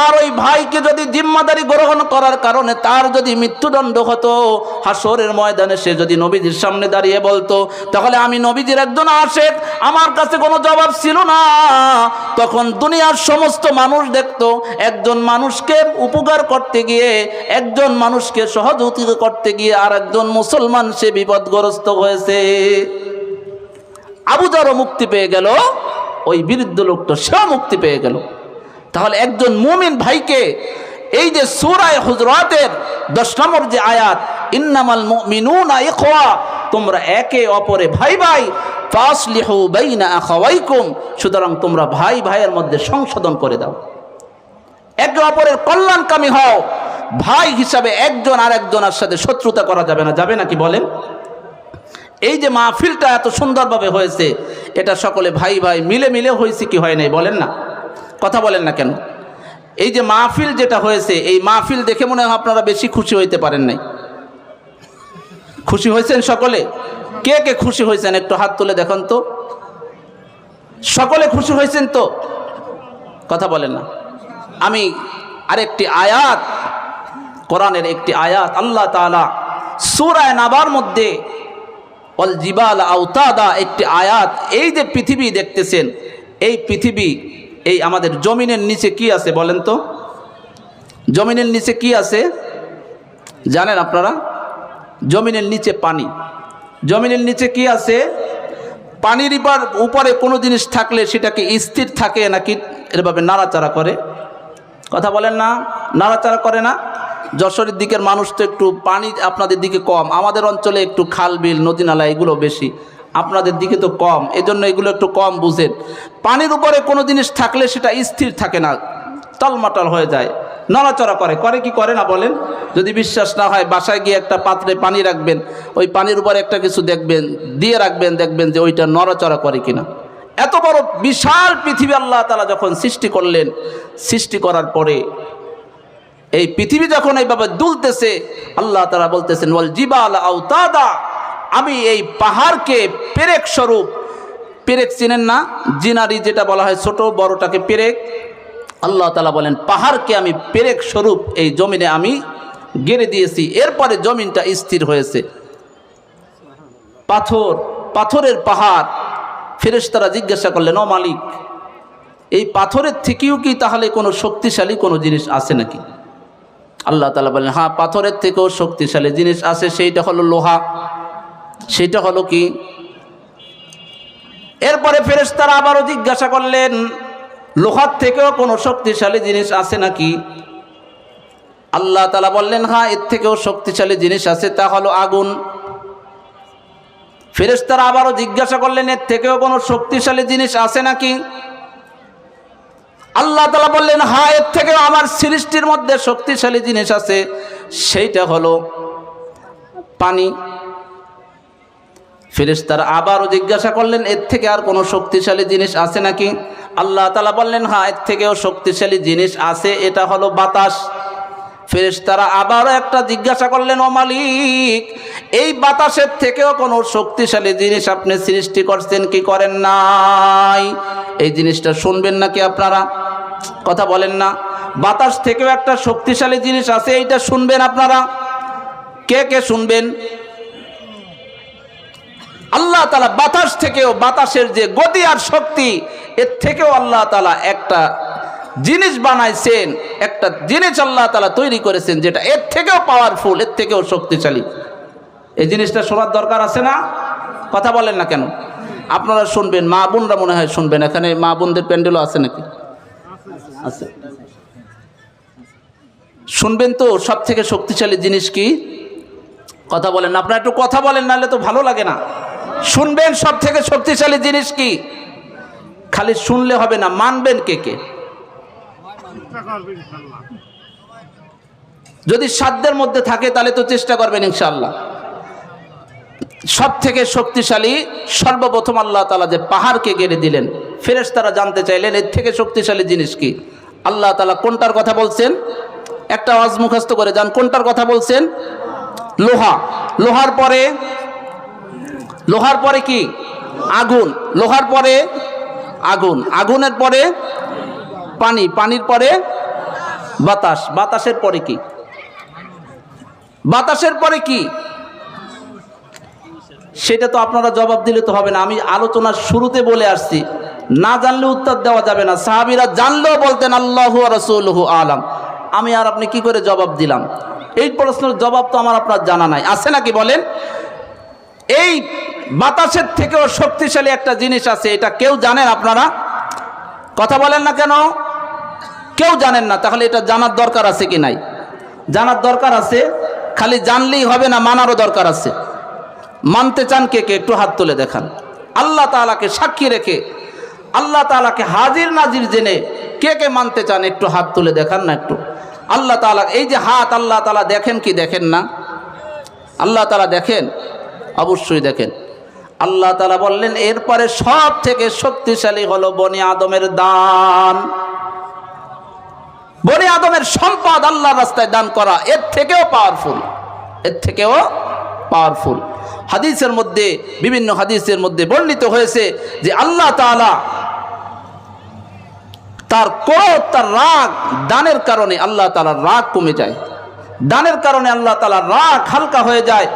আর ওই ভাইকে যদি জিম্মাদারি গ্রহণ করার কারণে তার যদি মৃত্যুদণ্ড হতো, হাসরের ময়দানে সে যদি নবীজির সামনে দাঁড়িয়ে বলতো, তাহলে আমি নবীজির একজন আশিক, আমার কাছে কোনো জবাব ছিল না। তখন দুনিয়ার সমস্ত মানুষ দেখতো, একজন মানুষকে উপকার করতে গিয়ে, একজন মানুষকে সহযোগিতা করতে গিয়ে আর একজন মুসলমান সে বিপদগ্রস্ত হয়েছে। আবু যরও মুক্তি পেয়ে গেল, ওই বৃদ্ধ লোকটা সেও মুক্তি পেয়ে গেল। তাহলে একজন মুমিন ভাইকে এই যে সূরা হুজুরাতের 10 নম্বর যে আয়াত, ইন্নামাল মুমিনুনা ইখওয়া, তোমরা একে অপরে ভাই ভাই, ফাসলিহু বাইনা আখাওয়াইকুম, সুতরাং তোমরা ভাই ভাইয়ের মধ্যে সংশোধন করে দাও, একে অপরের কল্যাণকামী হও। ভাই হিসাবে একজন আর একজনের সাথে শত্রুতা করা যাবে না, যাবে নাকি বলেন? এই যে মাহফিলটা এত সুন্দরভাবে হয়েছে, এটা সকলে ভাই ভাই মিলে মিলে হয়েছে কি হয় নাই বলেন না? কথা বলেন না কেন? এই যে মাহফিল যেটা হয়েছে, এই মাহফিল দেখে মনে হয় আপনারা বেশি খুশি হইতে পারেন নাই। খুশি হয়েছেন সকলে? কে কে খুশি হয়েছেন একটু হাত তুলে দেখুন তো। সকলে খুশি হয়েছেন তো? কথা বলেন না। আমি আরেকটি আয়াত, কোরআনের একটি আয়াত, আল্লাহ তাআলা সূরা নাবার মধ্যে ওয়াল জিবাল আওতাদা একটি আয়াত, এই যে পৃথিবী দেখতেছেন, এই পৃথিবী, এই আমাদের জমিনের নিচে কি আছে বলেন তো? জমিনের নিচে কি আছে জানেন আপনারা? জমিনের নিচে পানি। জমিনের নিচে কি আছে? পানির উপরে কোনো জিনিস থাকলে সেটাকে স্থির থাকে নাকি এভাবে নাড়াচাড়া করে? কথা বলেন না? নাড়াচাড়া করে না? যশোরের দিকের মানুষ তো একটু পানি আপনাদের দিকে কম, আমাদের অঞ্চলে একটু খাল বিল নদী নালা এগুলো বেশি, আপনাদের দিকে তো কম, এজন্য এগুলো একটু কম বুঝেন। পানির উপরে কোনো জিনিস থাকলে সেটা স্থির থাকে না, টলমাটল হয়ে যায়, নড়াচড়া করে। করে কি করে না বলেন? যদি বিশ্বাস না হয় বাসায় গিয়ে একটা পাত্রে পানি রাখবেন, ওই পানির উপরে একটা কিছু দেখবেন, দিয়ে রাখবেন, দেখবেন যে ওইটা নড়াচড়া করে কিনা। এত বড় বিশাল পৃথিবী আল্লাহ তাআলা যখন সৃষ্টি করলেন, সৃষ্টি করার পরে এই পৃথিবী যখন এইভাবে দুলতেছে, আল্লাহ তাআলা বলতেছেন ওয়াল জিবালা আওতাদা, আমি এই পাহাড়কে পেরেক স্বরূপ, পেরেক চিনেন না? জিনারি যেটা বলা হয় ছোট বড়টাকে পেরেক, আল্লাহ তাআলা বলেন পাহাড়কে আমি পেরেক স্বরূপ এই জমিনে আমি গেড়ে দিয়েছি। এরপরে জমিনটা স্থির হয়েছে। পাথর, পাথরের পাহাড়। ফেরেশতারা জিজ্ঞাসা করলেন, ও মালিক, এই পাথরের থেকেও কি তাহলে কোনো শক্তিশালী কোনো জিনিস আছে নাকি? আল্লাহ তাআলা বলেন, হ্যাঁ, পাথরের থেকেও শক্তিশালী জিনিস আছে, সেইটা হলো লোহা। সেইটা হলো কি? এরপরে ফেরেশতারা আবারও জিজ্ঞাসা করলেন, লোহার থেকেও কোনো শক্তিশালী জিনিস আছে নাকি? আল্লাহ তাআলা বললেন, হ্যাঁ, এর থেকেও শক্তিশালী জিনিস আছে, তা হলো আগুন। ফেরেশতারা আবারও জিজ্ঞাসা করলেন, এর থেকেও কোনো শক্তিশালী জিনিস আছে নাকি? আল্লাহ তাআলা বললেন, হ্যাঁ, এর থেকেও আমার সৃষ্টির মধ্যে শক্তিশালী জিনিস আছে, সেইটা হলো পানি। ফেরেশতারা আবারও জিজ্ঞাসা করলেন, এর থেকে আর কোনো শক্তিশালী জিনিস আছে নাকি? আল্লাহ তাআলা বললেন, হ্যাঁ, এর থেকেও শক্তিশালী জিনিস আছে, এটা হলো বাতাস। ফেরেশতারা আবারও একটা জিজ্ঞাসা করলেন, ও মালিক, এই বাতাসের থেকেও কোনো শক্তিশালী জিনিস আপনি সৃষ্টি করছেন কি করেন নাই? এই জিনিসটা শুনবেন নাকি আপনারা? কথা বলেন না? বাতাস থেকেও একটা শক্তিশালী জিনিস আছে, এইটা শুনবেন আপনারা? কে কে শুনবেন? আল্লাহ তাআলা বাতাস থেকেও, বাতাসের যে গতি আর শক্তি, এর থেকেও আল্লাহ তাআলা একটা জিনিস বানাইছেন, একটা জিনিস আল্লাহ তাআলা তৈরি করেছেন যেটা এর থেকেও পাওয়ারফুল, এর থেকেও শক্তিশালী। এই জিনিসটা শোনার দরকার আছে না? কথা বলেন না কেন? আপনারা শুনবেন, মা বোনরা মনে হয় শুনবেন। এখানে মা বোনদের প্যান্ডেলও আছে নাকি? আছে। শুনবেন তো সব থেকে শক্তিশালী জিনিস কি? কথা বলেন না? আপনারা একটু কথা বলেন, নাহলে তো ভালো লাগে না। শুনবেন সব থেকে শক্তিশালী জিনিস কি? খালি শুনলে হবে না, মানবেন কে কে? যদি সাধ্যের মধ্যে থাকে তাহলে তো চেষ্টা করবেন ইনশাআল্লাহ। সব থেকে শক্তিশালী, সর্বপ্রথম আল্লাহ তাআলা যে পাহাড়কে গেড়ে দিলেন, ফেরেশতারা জানতে চাইলেন এর থেকে শক্তিশালী জিনিস কি? আল্লাহ তাআলা কোনটার কথা বলছেন? একটা আওয়াজ মুখস্থ করে যান, কোনটার কথা বলছেন? লোহা। লোহার পরে, লোহার পরে কি? আগুন। লোহার পরে আগুন, আগুনের পরে পানি, পানির পরে বাতাস, বাতাসের পরে কি? বাতাসের পরে কি? সেটা তো আপনারা জবাব দিলে তো হবে না। আমি আলোচনার শুরুতে বলে আসছি, না জানলে উত্তর দেওয়া যাবে না। সাহাবীরা জানলেও বলতেন আল্লাহু ওয়া রাসূলুহু আলাম। আমি আর আপনি কি করে জবাব দিলাম? এই প্রশ্নের জবাব তো আমার আপনার জানা নাই, আছে নাকি বলেন? এই বাতাসের থেকেও শক্তিশালী একটা জিনিস আছে, এটা কেউ জানেন আপনারা? কথা বলেন না কেন? কেউ জানেন না। তাহলে এটা জানার দরকার আছে কি নাই? জানার দরকার আছে। খালি জানলেই হবে না, মানারও দরকার আছে। মানতে চান কে কে? একটু হাত তুলে দেখান। আল্লাহ তাআলাকে সাক্ষী রেখে, আল্লাহ তাআলাকে হাজির নাজির জেনে কে কে মানতে চান? একটু হাত তুলে দেখান না একটু। আল্লাহ তাআলা, এই যে হাত, আল্লাহ তাআলা দেখেন কি দেখেন না? আল্লাহ তাআলা দেখেন, অবশ্যই দেখেন। আল্লাহ তাআলা বললেন এরপরে সব থেকে শক্তিশালী হলো বনি আদমের দান। বনি আদমের সম্পদ আল্লাহর রাস্তায় দান করা এর থেকেও পাওয়ারফুল, এর থেকেও পাওয়ারফুল। হাদিসের মধ্যে, বিভিন্ন হাদিসের মধ্যে বর্ণিত হয়েছে যে আল্লাহ তাআলা তার ক্রোধ, তার রাগ, দানের কারণে আল্লাহ তাআলার রাগ কমে যায়। দানের কারণে আল্লাহ তাআলার রাগ হালকা হয়ে যায়।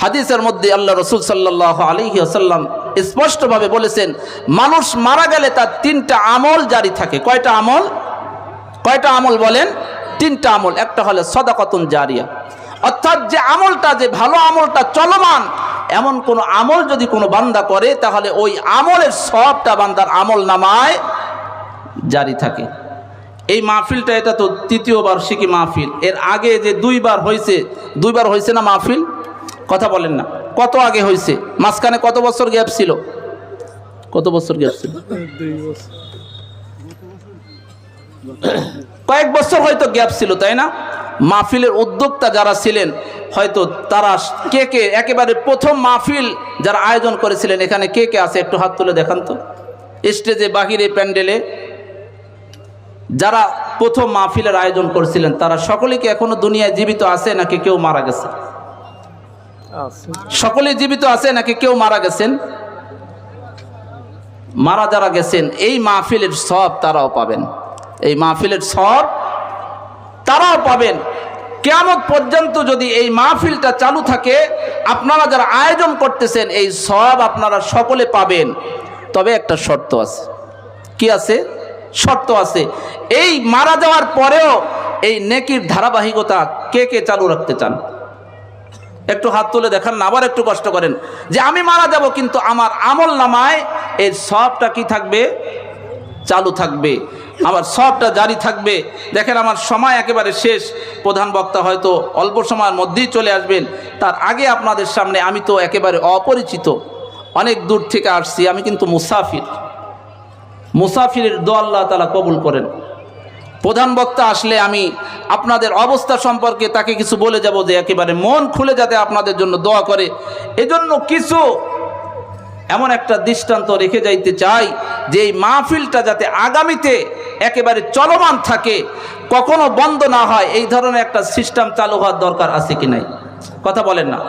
হাদিসের মধ্যে আল্লাহ রাসূল সাল্লাল্লাহু আলাইহি ওয়াসাল্লাম স্পষ্টভাবে বলেছেন, মানুষ মারা গেলে তার 3টা আমল জারি থাকে। কয়টা আমল? কয়টা আমল বলেন? 3টা আমল। একটা হলো সাদাকাতুন জারিয়া, অর্থাৎ যে আমলটা, যে ভালো আমলটা চলমান, এমন কোন আমল যদি কোনো বান্দা করে তাহলে ওই আমলের সবটা বান্দার আমল নামায় জারি থাকে। এই মাহফিলটা এটা তো 3য় বার্ষিকী মাহফিল। এর আগে যে 2বার হয়েছে না মাহফিল? কথা বলেন না, কত আগে হয়েছে? মাঝখানে কত বছর গ্যাপ ছিল? কত বছর গ্যাপ ছিল? কয়েক বছর হয়তো গ্যাপ ছিল, তাই না? মাহফিলের উদ্যোক্তা যারা ছিলেন হয়তো তারা কে কে একেবারে প্রথম মাহফিল যারা আয়োজন করেছিলেন, এখানে কে কে আছে একটু হাত তুলে দেখান তো। স্টেজে, বাহিরে, প্যান্ডেলে যারা প্রথম মাহফিলের আয়োজন করেছিলেন তারা সকলে কি এখনো দুনিয়ায় জীবিত আছে নাকি কেউ মারা গেছে? সকলে জীবিত আছে নাকি কেউ মারা গেছেন? মারা যারা গেছেন এই মাহফিলের সব তারাও পাবেন, এই মাহফিলের সব তারাও পাবেন। কিয়ামত পর্যন্ত যদি এই মাহফিলটা চালু থাকে, আপনারা যারা আয়োজন করতেছেন এই সব আপনারা সকলে পাবেন। তবে একটা শর্ত আছে। কি আছে? শর্ত আছে। এই মারা যাওয়ার পরেও এই নেকির ধারাবাহিকতা কে কে চালু রাখতে চান? একটু হাত তুলে দেখান না, আবার একটু কষ্ট করেন যে আমি মারা যাব কিন্তু আমার আমল নামায় এই সবটা কি থাকবে? চালু থাকবে, আমার সবটা জারি থাকবে। দেখেন আমার সময় একেবারে শেষ, প্রধান বক্তা হয়তো অল্প সময়ের মধ্যেই চলে আসবেন। তার আগে আপনাদের সামনে, আমি তো একেবারে অপরিচিত, অনেক দূর থেকে আসছি, আমি কিন্তু মুসাফিরের দোয়া আল্লাহ তাআলা কবুল করেন। প্রধান বক্তা আসলে আমি আপনাদের অবস্থা সম্পর্কে তাকে কিছু বলে যাব যে একেবারে মন খুলে যাতে আপনাদের জন্য দোয়া করে। এজন্য কিছু এমন একটা দৃষ্টান্ত রেখে যাইতে চাই যে এই মাহফিলটা যাতে আগামীতে একেবারে চলমান থাকে, কখনো বন্ধ না হয়, এই ধরনের একটা সিস্টেম চালু হওয়ার দরকার আছে কি নাই? কথা বলেন না।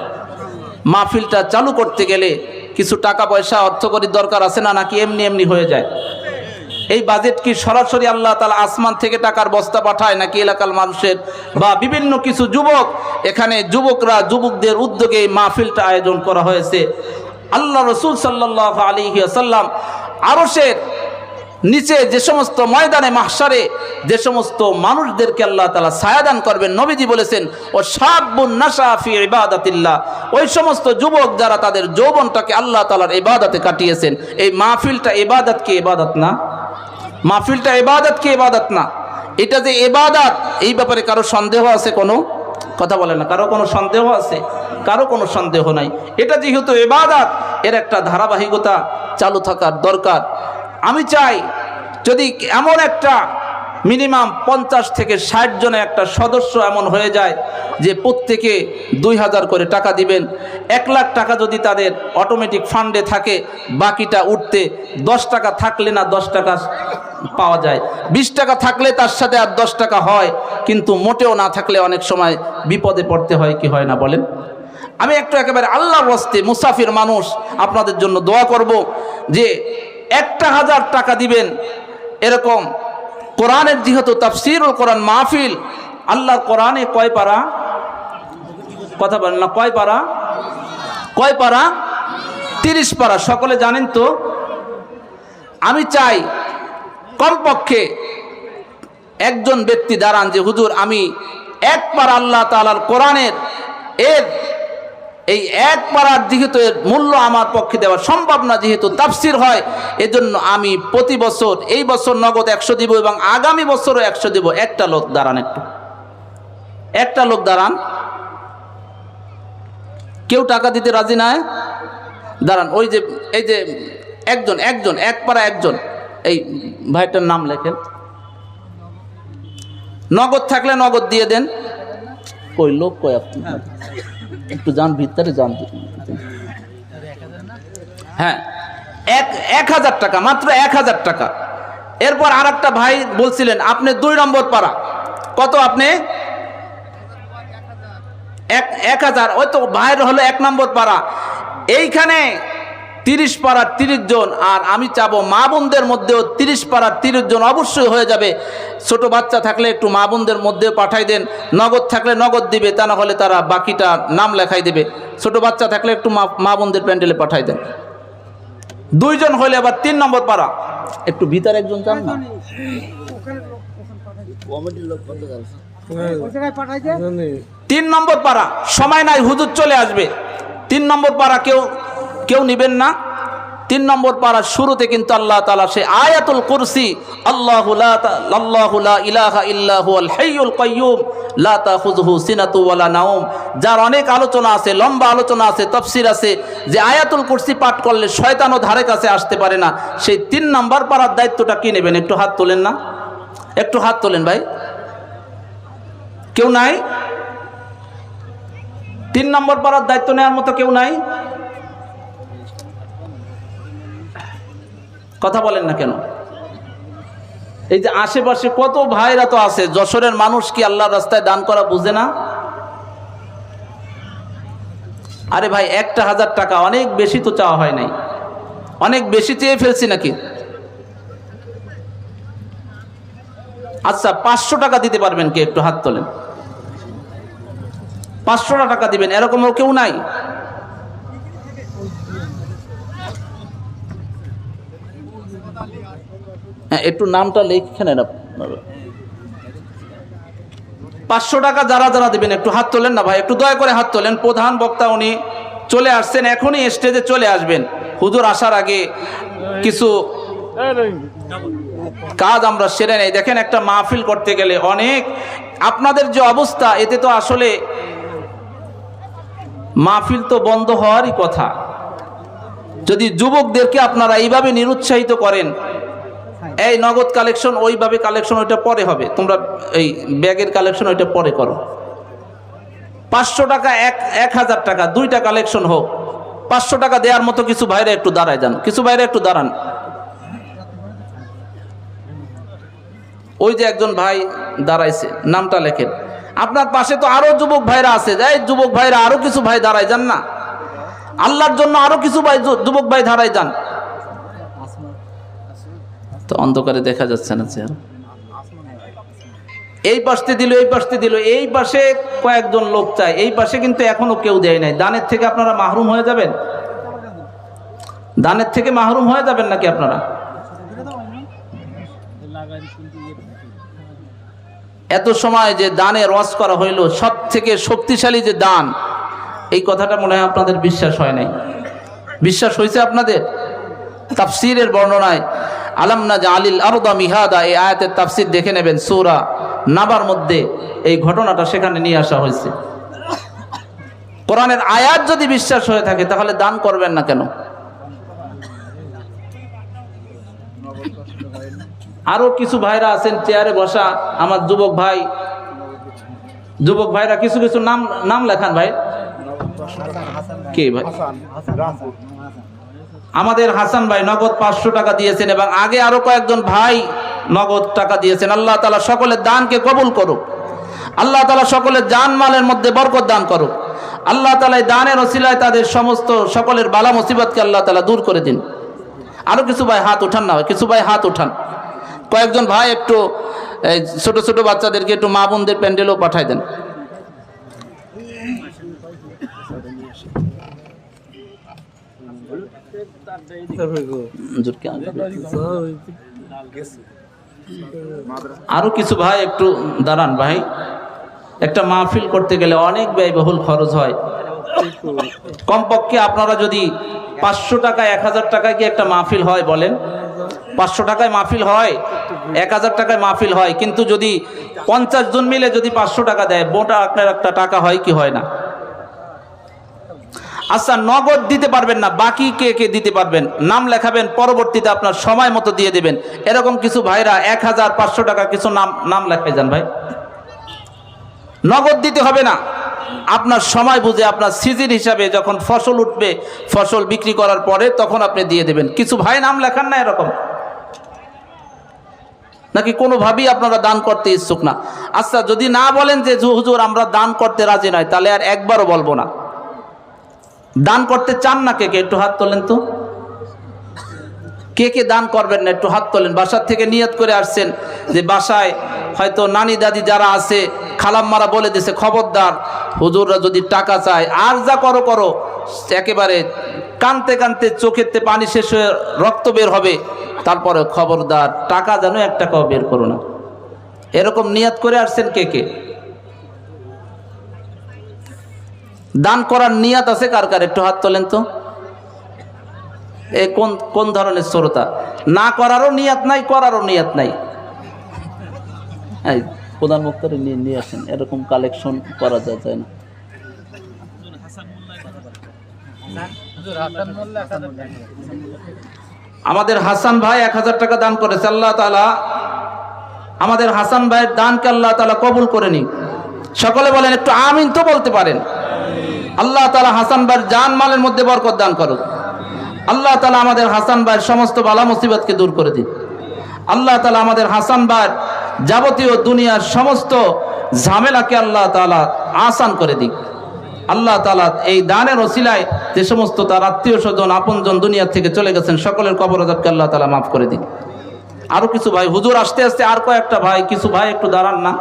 মাহফিলটা চালু করতে গেলে কিছু টাকা পয়সা অর্থকরীর দরকার আছে না, নাকি এমনি এমনি হয়ে যায়? এই বাজেট কি সরাসরি আল্লাহ তাআলা আসমান থেকে টাকার বস্তা পাঠায়, নাকি এলাকার মানুষের বা বিভিন্ন কিছু যুবক, এখানে যুবকদের উদ্যোগে এই মাহফিলটা আয়োজন করা হয়েছে। আল্লাহ রসুল সাল্লাল্লাহু আলাইহি ওয়াসাল্লাম আরশের নিচে যে সমস্ত ময়দানে মাহশারে যে সমস্ত মানুষদেরকে আল্লাহ তাআলা ছায়াদান করবেন, নবীজি বলেছেন ও শাবুন নাশা ফি ইবাদাতিল্লাহ, ওই সমস্ত যুবক যারা তাদের যৌবনটাকে আল্লাহ তাআলার ইবাদতে কাটিয়েছেন। এই মাহফিলটা ইবাদত কি ইবাদত না? মাহফিলটা ইবাদত কি ইবাদত না? এটা যে ইবাদত, এই ব্যাপারে কারো সন্দেহ আছে? কোনো কথা বলে না। কারো কোনো সন্দেহ আছে? কারো কোনো সন্দেহ নাই। এটা যেহেতু ইবাদত, এর একটা ধারাবাহিকতা চালু থাকার দরকার। আমি চাই যদি এমন একটা মিনিমাম 50 থেকে 60 জনের একটা সদস্য এমন হয়ে যায় যে প্রত্যেকে 2000 করে টাকা দিবেন, 1 লাখ টাকা যদি তাদের অটোমেটিক ফান্ডে থাকে, বাকিটা উঠতে 10 টাকা থাকলে না 10 টাকা পাওয়া যায়, 20 টাকা থাকলে তার সাথে আর 10 টাকা হয়, কিন্তু মোটেও না থাকলে অনেক সময় বিপদে পড়তে হয়, কি হয় না বলেন? আমি একটু একেবারে আল্লাহর ওয়াস্তে মুসাফির মানুষ আপনাদের জন্য দোয়া করব যে 1000 টাকা দিবেন। এরকম কোরআনের যেহেতু তাফসীরুল কোরআন মাহফিল, আল্লাহর কোরআনে কয় পারা? কথা বলেন না, কয় পারা? কয় পারা? 30 পারা। সকলে জানেন তো? আমি চাই কমপক্ষে একজন ব্যক্তি দাঁড়ান যে হুজুর আমি 1 পারা আল্লাহ তাআলার কোরআনের এই 1 পারার যেহেতু এর মূল্য আমার পক্ষে দেওয়া সম্ভব না, যেহেতু তাফসীর হয়, এজন্য আমি প্রতি বছর, এই বছর নগদ 100 দিব এবং আগামী বছরও 100 দিব। একটা লোক দাঁড়ান, একটা লোক দাঁড়ান। কেউ টাকা দিতে রাজি নয়? দাঁড়ান। ওই যে এই যে একজন 1 পারা একজন, এই ভাইটার নাম লেখেন। নগদ থাকলে নগদ দিয়ে দেন। কই লোক কই? আপনি একটু যান ভিতরে, যান। হ্যাঁ, 1000 টাকা, মাত্র 1000 টাকা। এরপর আর একটা ভাই বলছিলেন আপনি 2 নম্বর পারা। কত আপনি? 1000। ওই তো ভাইয়ের হলো 1 নম্বর পারা। এইখানে 30 পারার 30 জন, আর আমি চাবো মা বোনদের মধ্যেও 30 পারার 30 জন অবশ্যই হয়ে যাবে। ছোট বাচ্চা থাকলে একটু মা বোনদের মধ্যে পাঠাই দেন, নগদ থাকলে নগদ দিবে, তা না হলে তারা বাকিটা নাম লেখাই দেবে। ছোট বাচ্চা থাকলে একটু মা বোনদের প্যান্ডেলে পাঠাই দেন। দুইজন হইলে আবার 3 নম্বর পারা। একটু ভিতরে একজন যান না, তিন নম্বর পারা। সময় নাই, হুজুর চলে আসবে। 3 নম্বর পারা কেউ নিবেন না। 3 নম্বর পারা শুরুতে কিন্তু আল্লাহ তাআলা সে আয়াতুল কুরসি, আল্লাহু লা ইলাহা ইল্লা হুয়াল হাইয়ুল কাইয়্যুম লা তাখুযুহু সিনাতু ওয়ালা নাওম, যার অনেক আলোচনা আছে, লম্বা আলোচনা আছে, তাফসীর আছে, যে আয়াতুল কুরসি পাঠ করলে শয়তানও ধারে কাছে আসতে পারে না। সেই 3 নম্বর পারার দায়িত্বটা কি নেবেন? একটু হাত তোলেন না, একটু হাত তোলেন ভাই। কেউ নাই? 3 নম্বর পারার দায়িত্ব নেওয়ার মতো কেউ নাই? কথা বলেন না কেন? এই যে আশেপাশে কত ভাইরা তো আছে, যশোরের মানুষ কি আল্লাহর রাস্তায় দান করা বুঝে না? আরে ভাই, 1,000 টাকা অনেক বেশি তো চাওয়া হয় নাই, অনেক বেশি চেয়ে ফেলছি নাকি? আচ্ছা, 500 টাকা দিতে পারবেন কে? একটু হাত তোলেন। 500 টাকা দিবেন, এরকমও কেউ নাই? হ্যাঁ, একটু নামটা লিখে নেন। 500 টাকা যারা যারা দিবেন একটু হাত তোলেন না ভাই, একটু দয়া করে হাত তোলেন। প্রধান বক্তা উনি চলে আসছেন, এখনই স্টেজে চলে আসবেন। হুজুর আসার আগে কিছু কাজ আমরা সেরে নেই। দেখেন, একটা মাহফিল করতে গেলে অনেক, আপনাদের যে অবস্থা, এতে তো আসলে মাহফিল তো বন্ধ হওয়ারই কথা। যদি যুবকদেরকে আপনারা এইভাবে নিরুৎসাহিত করেন, এই নগদ কালেকশন, ওইভাবে কালেকশন, ওইটা পরে হবে, তোমরা এই ব্যাগের কালেকশন ওইটা পরে করো। 500 টাকা, 1,000 টাকা, 2টা কালেকশন হোক। 500 টাকা দেওয়ার মতো কিছু ভাইরা একটু দাঁড়ায় যান, কিছু ভাইরা একটু দাঁড়ান। ওই যে একজন ভাই দাঁড়াইছে, নামটা লেখেন। আপনার পাশে তো আরো যুবক ভাইরা আছে, যাই যুবক ভাইরা আরো কিছু ভাই দাঁড়ায় যান না, আল্লাহর জন্য আরো কিছু ভাই যুবক ভাই দাঁড়ায় যান। তো অন্ধকারে দেখা যাচ্ছে না চেহারা। এই পাশে দিল, এই পাশে দিল, এই পাশে কয়েকজন লোক চায়, এই পাশে কিন্তু এখনো কেউ দেয় নাই। দানের থেকে আপনারা মাহরুম হয়ে যাবেন? দানের থেকে মাহরুম হয়ে যাবেন নাকি আপনারা? এত সময় যে দানের ওয়াজ করা হইল, সব থেকে শক্তিশালী যে দান, এই কথাটা মনে হয় আপনাদের বিশ্বাস হয় নাই। বিশ্বাস হয়েছে আপনাদের? তাফসীরের বর্ণনায় আলাম নাজআলিল আরদা মিহাদা, এই আয়াতের তাফসীর দেখে নেবেন, সূরা নাবার মধ্যে এই ঘটনাটা সেখানে নিয়ে আসা হয়েছে। কোরআনের আয়াত যদি বিশ্বাস হয়ে থাকে তাহলে দান করবেন না কেন? আরো কিছু ভাইরা আছেন চেয়ারে বসা, আমার যুবক ভাইরা কিছু কিছু নাম লেখান ভাই। কে ভাই? আমাদের হাসান ভাই নগদ 500 টাকা দিয়েছেন, এবং আগে আরো কয়েকজন ভাই নগদ টাকা দিয়েছেন। আল্লাহ তাআলা সকলের দানকে কবুল করুক। আল্লাহ তাআলা সকলের জান মালের মধ্যে বরকত দান করুক। আল্লাহ তাআলা দানের ওসিলায় তাদের সমস্ত সকলের বালা মুসিবতকে আল্লাহ তাআলা দূর করে দিন। আরো কিছু ভাই হাত উঠান না, কিছু ভাই হাত উঠান। কয়েকজন ভাই একটু ছোট ছোট বাচ্চাদেরকে একটু মা বোনদের প্যান্ডেলও পাঠায় দেন। আরো কিছু ভাই একটু দাঁড়ান ভাই। একটা মাহফিল করতে গেলে অনেক ব্যয়বহুল খরচ হয়। কমপক্ষে আপনারা যদি 500 টাকা, 1,000 টাকায় কি একটা মাহফিল হয় বলেন? 500 টাকায় মাহফিল হয়, 1,000 টাকায় মাহফিল হয়, কিন্তু যদি 50 জন মিলে যদি 500 টাকা দেয়, মোটা আপনার একটা টাকা হয় কি হয় না? আচ্ছা, নগদ দিতে পারবেন না, বাকি কে কে দিতে পারবেন? নাম লেখাবেন, পরবর্তীতে আপনার সময় মতো দিয়ে দেবেন। এরকম কিছু ভাইরা 1,500 টাকা কিছু নাম লেখাই যান ভাই। নগদ দিতে হবে না, আপনার সময় বুঝে, আপনার সিজন হিসাবে যখন ফসল উঠবে, ফসল বিক্রি করার পরে তখন আপনি দিয়ে দেবেন। কিছু ভাই নাম লেখান না এরকম, নাকি কোনোভাবেই আপনারা দান করতে ইচ্ছুক না? আচ্ছা, যদি না বলেন যে হুজুর আমরা দান করতে রাজি নয়, তাহলে আর একবারও বলবো না। দান করতে চান না কে কে? একটু হাত তোলেন তো। কে কে দান করবেন না একটু হাত তোলেন। বাসার থেকে নিয়ত করে আসছেন যে বাসায় হয়তো নানি দাদি যারা আছে, খালাম্মারা বলে দিয়েছে খবরদার হুজুররা যদি টাকা চায় আর যা করো করো, একেবারে কানতে কানতে চোখেতে পানি শেষ হয়ে রক্ত বের হবে, তারপরে খবরদার টাকা যেন 1 টাকাও বের করো না। এরকম নিয়াত করে আসছেন কে কে? দান করার নিয়াত আছে কার কার? একটু হাত তোলেন তো। এ কোন কোন ধরনের শ্রোতা? না করারও নিয়াত নাই, করারও নিয়াত নাই। এই প্রধান বক্তারে নিয়ে আসেন, এরকম কালেকশন করা যায় না। আমাদের হাসান ভাই 1000 টাকা দান করেছে। আল্লাহ তাআলা আমাদের হাসান ভাইয়ের দানকে আল্লাহ তাআলা কবুল করে নিক। সকলে বলেন একটু আমিন তো বলতে পারেন। আল্লাহ তাআলা হাসান ভাইয়ের জান মালের মধ্যে বরকত দান করুক। আল্লাহ তাআলা আমাদের হাসান ভাইয়ের সমস্ত বালা মুসিবতকে দূর করে দিন। আল্লাহ তাআলা আমাদের হাসান ভাইয়ের যাবতীয় দুনিয়ার সমস্ত ঝামেলাকে আল্লাহ তাআলা আসান করে দিক। আল্লাহ তাআলা এই দানের ওসিলায় যে সমস্ত তার আত্মীয় স্বজন আপনজন দুনিয়া থেকে চলে গেছেন, সকলের কবর আযাবকে আল্লাহ তাআলা মাফ করে দিন। আরো কিছু ভাই, হুজুর আসতে আসতে আর কয়েকটা ভাই, কিছু ভাই একটু দাঁড়ান না।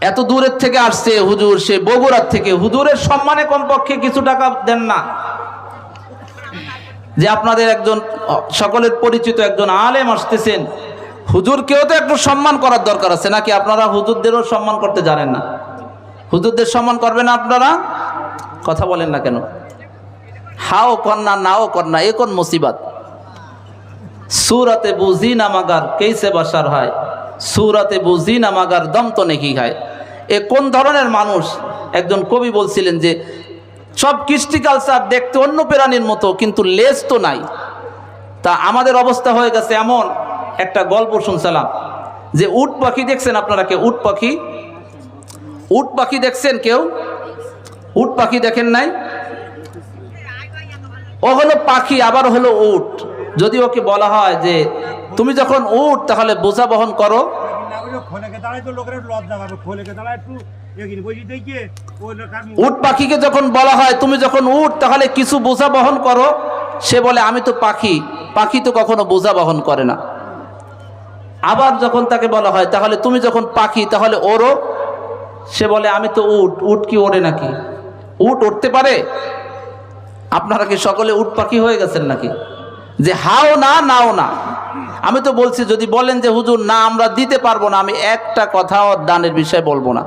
এত দূরের থেকে আসছে হুজুর, সে বগুড়ার থেকে। হুজুরের সম্মানে কমপক্ষে কিছু টাকা দেন না, যে আপনাদের একজন সকলের পরিচিত একজন আলেম আসতেছেন, হুজুরকেও তো একটু সম্মান করার দরকার আছে নাকি? আপনারা হুজুরদেরও সম্মান করতে জানেন না। হুজুরদের সম্মান করবেন আপনারা? কথা বলেন না কেন? হাও কন্যা নাও কন্যা, এ কোন মুসিবত? सूरत बुझी ना मगर कैसे बसार है, सूरत बुझी ना मगर दम तो नहीं है। এ কোন ধরনের মানুষ? একজন কবি বলছিলেন যে সব কৃষ্টি কালচার দেখতে অন্য প্রাণীর মতো, কিন্তু লেজ তো নাই। তা আমাদের অবস্থা হয়ে গেছে এমন। একটা গল্প শুনছিলাম যে উট পাখি দেখছেন আপনারা কেউ? উট পাখি, উট পাখি দেখছেন কেউ? উট পাখি দেখেন নাই? ও হলো পাখি, আবার হলো উট। যদি ওকে বলা হয় যে তুমি যখন উট তাহলে বোঝা বহন করো, উট পাখিকে যখন বলা হয় তুমি যখন উট তাহলে কিছু বোঝা বহন করো, সে বলে আমি তো পাখি, পাখি তো কখনো বোঝা বহন করে না। আবার যখন তাকে বলা হয় তাহলে তুমি যখন পাখি তাহলে ওড়ো, সে বলে আমি তো উট, উট কি ওড়ে নাকি? উট উঠতে পারে? আপনারা কি সকলে উট পাখি হয়ে গেছেন নাকি? যে হাও না নাও না। আমি তো বলছি যদি বলেন যে হুজুর না আমরা দিতে পারবো না, আমি একটা কথাও দানের বিষয়ে বলবো না।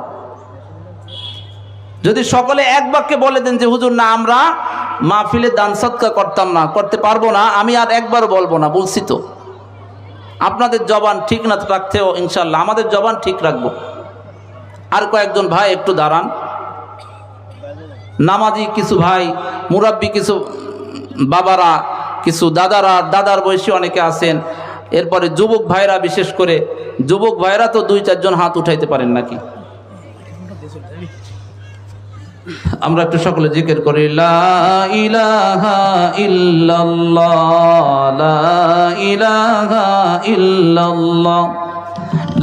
যদি সকলে এক বাক্যে বলে দেন যে হুজুর না আমরা মাহফিলে দান সদকা করতাম না, করতে পারবো না, আমি আর একবারও বলবো না। বলছি তো আপনাদের জবান ঠিক না রাখতেও ইনশাল্লাহ আমাদের জবান ঠিক রাখবো। আর কয়েকজন ভাই একটু দাঁড়ান। নামাজি কিছু ভাই, মুরাব্বি কিছু বাবারা, কিছু দাদারা, দাদার বয়সী অনেকে আছেন, এরপরে যুবক ভাইরা, বিশেষ করে যুবক ভাইরা তো 2-4 জন হাত উঠাইতে পারেন নাকি? আমরা একটু সকলে জিকির করি, লা ইলাহা ইল্লাল্লাহ, লা ইলাহা ইল্লাল্লাহ,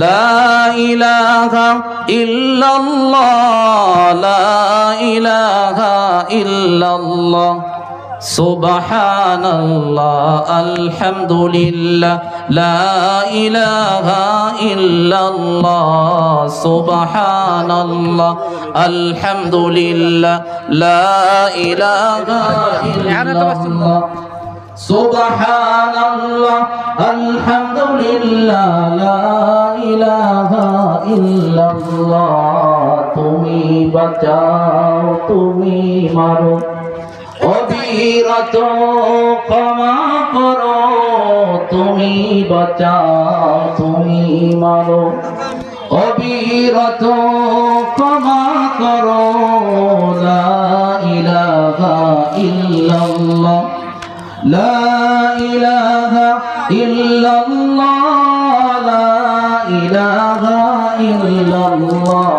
লা ইলাহা ইল্লাল্লাহ, লা ইলাহা ইল্লাল্লাহ, সুবহানাল্লাহ, আলহামদুলিল্লাহ, লা ইলাহা ইল্লাল্লাহ, সুবহানাল্লাহ, আলহামদুলিল্লাহ, লা ইলাহা ইল্লাল্লাহ, সুবহানাল্লাহ, আলহামদুলিল্লাহ, লা ইলাহা ইল্লাল্লাহ। তুমি বাঁচাও, তুমি মারো, অবিরত ক্ষমা করো, তুমি বাঁচাও, তুমি মারো, অবিরত ক্ষমা করো, লা ইলাহা ইল্লাল্লাহ, লা ইলাহা ইল্লাল্লাহ, লা ইলাহা ইল্লাল্লাহ,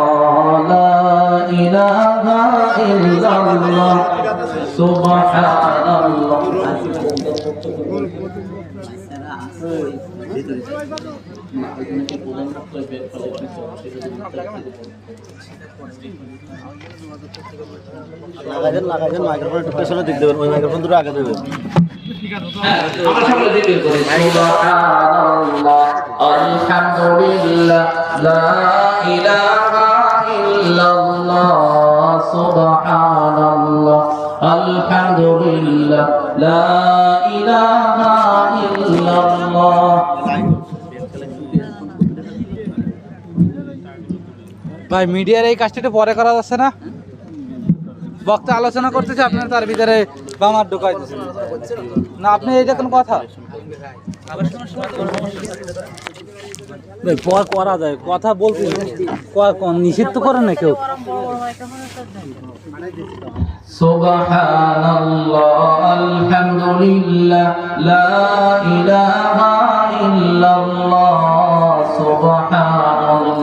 লা ইলাহা ইল্লাল্লাহ, সুবহানাল্লাহ। মাইক্রোফোন একটু পেছনে দিক দেবেন, ওই মাইক্রোফোন দুটো আগে দেবেন। আলহামদুলিল্লাহ, লা ইলাহা ইল্লাল্লাহ, সুবহানাল্লাহ আলহামদুলিল্লাহ লা ইলাহা ইল্লাল্লাহ। ভাই মিডিয়ার এই কাজটা একটু পরে করা যাচ্ছে না? বক্তা আলোচনা করতেছে, আপনার তার ভিতরে বামার ঢুকাই দিচ্ছেন না। আপনি এইটা কোন কথা? পর করা যায়, কথা বলতে নিষিদ্ধ করে না কেউ। সুবহানাল্লাহ আলহামদুলিল্লাহ লা ইলাহা ইল্লাল্লাহ সুবহানাল্লাহ।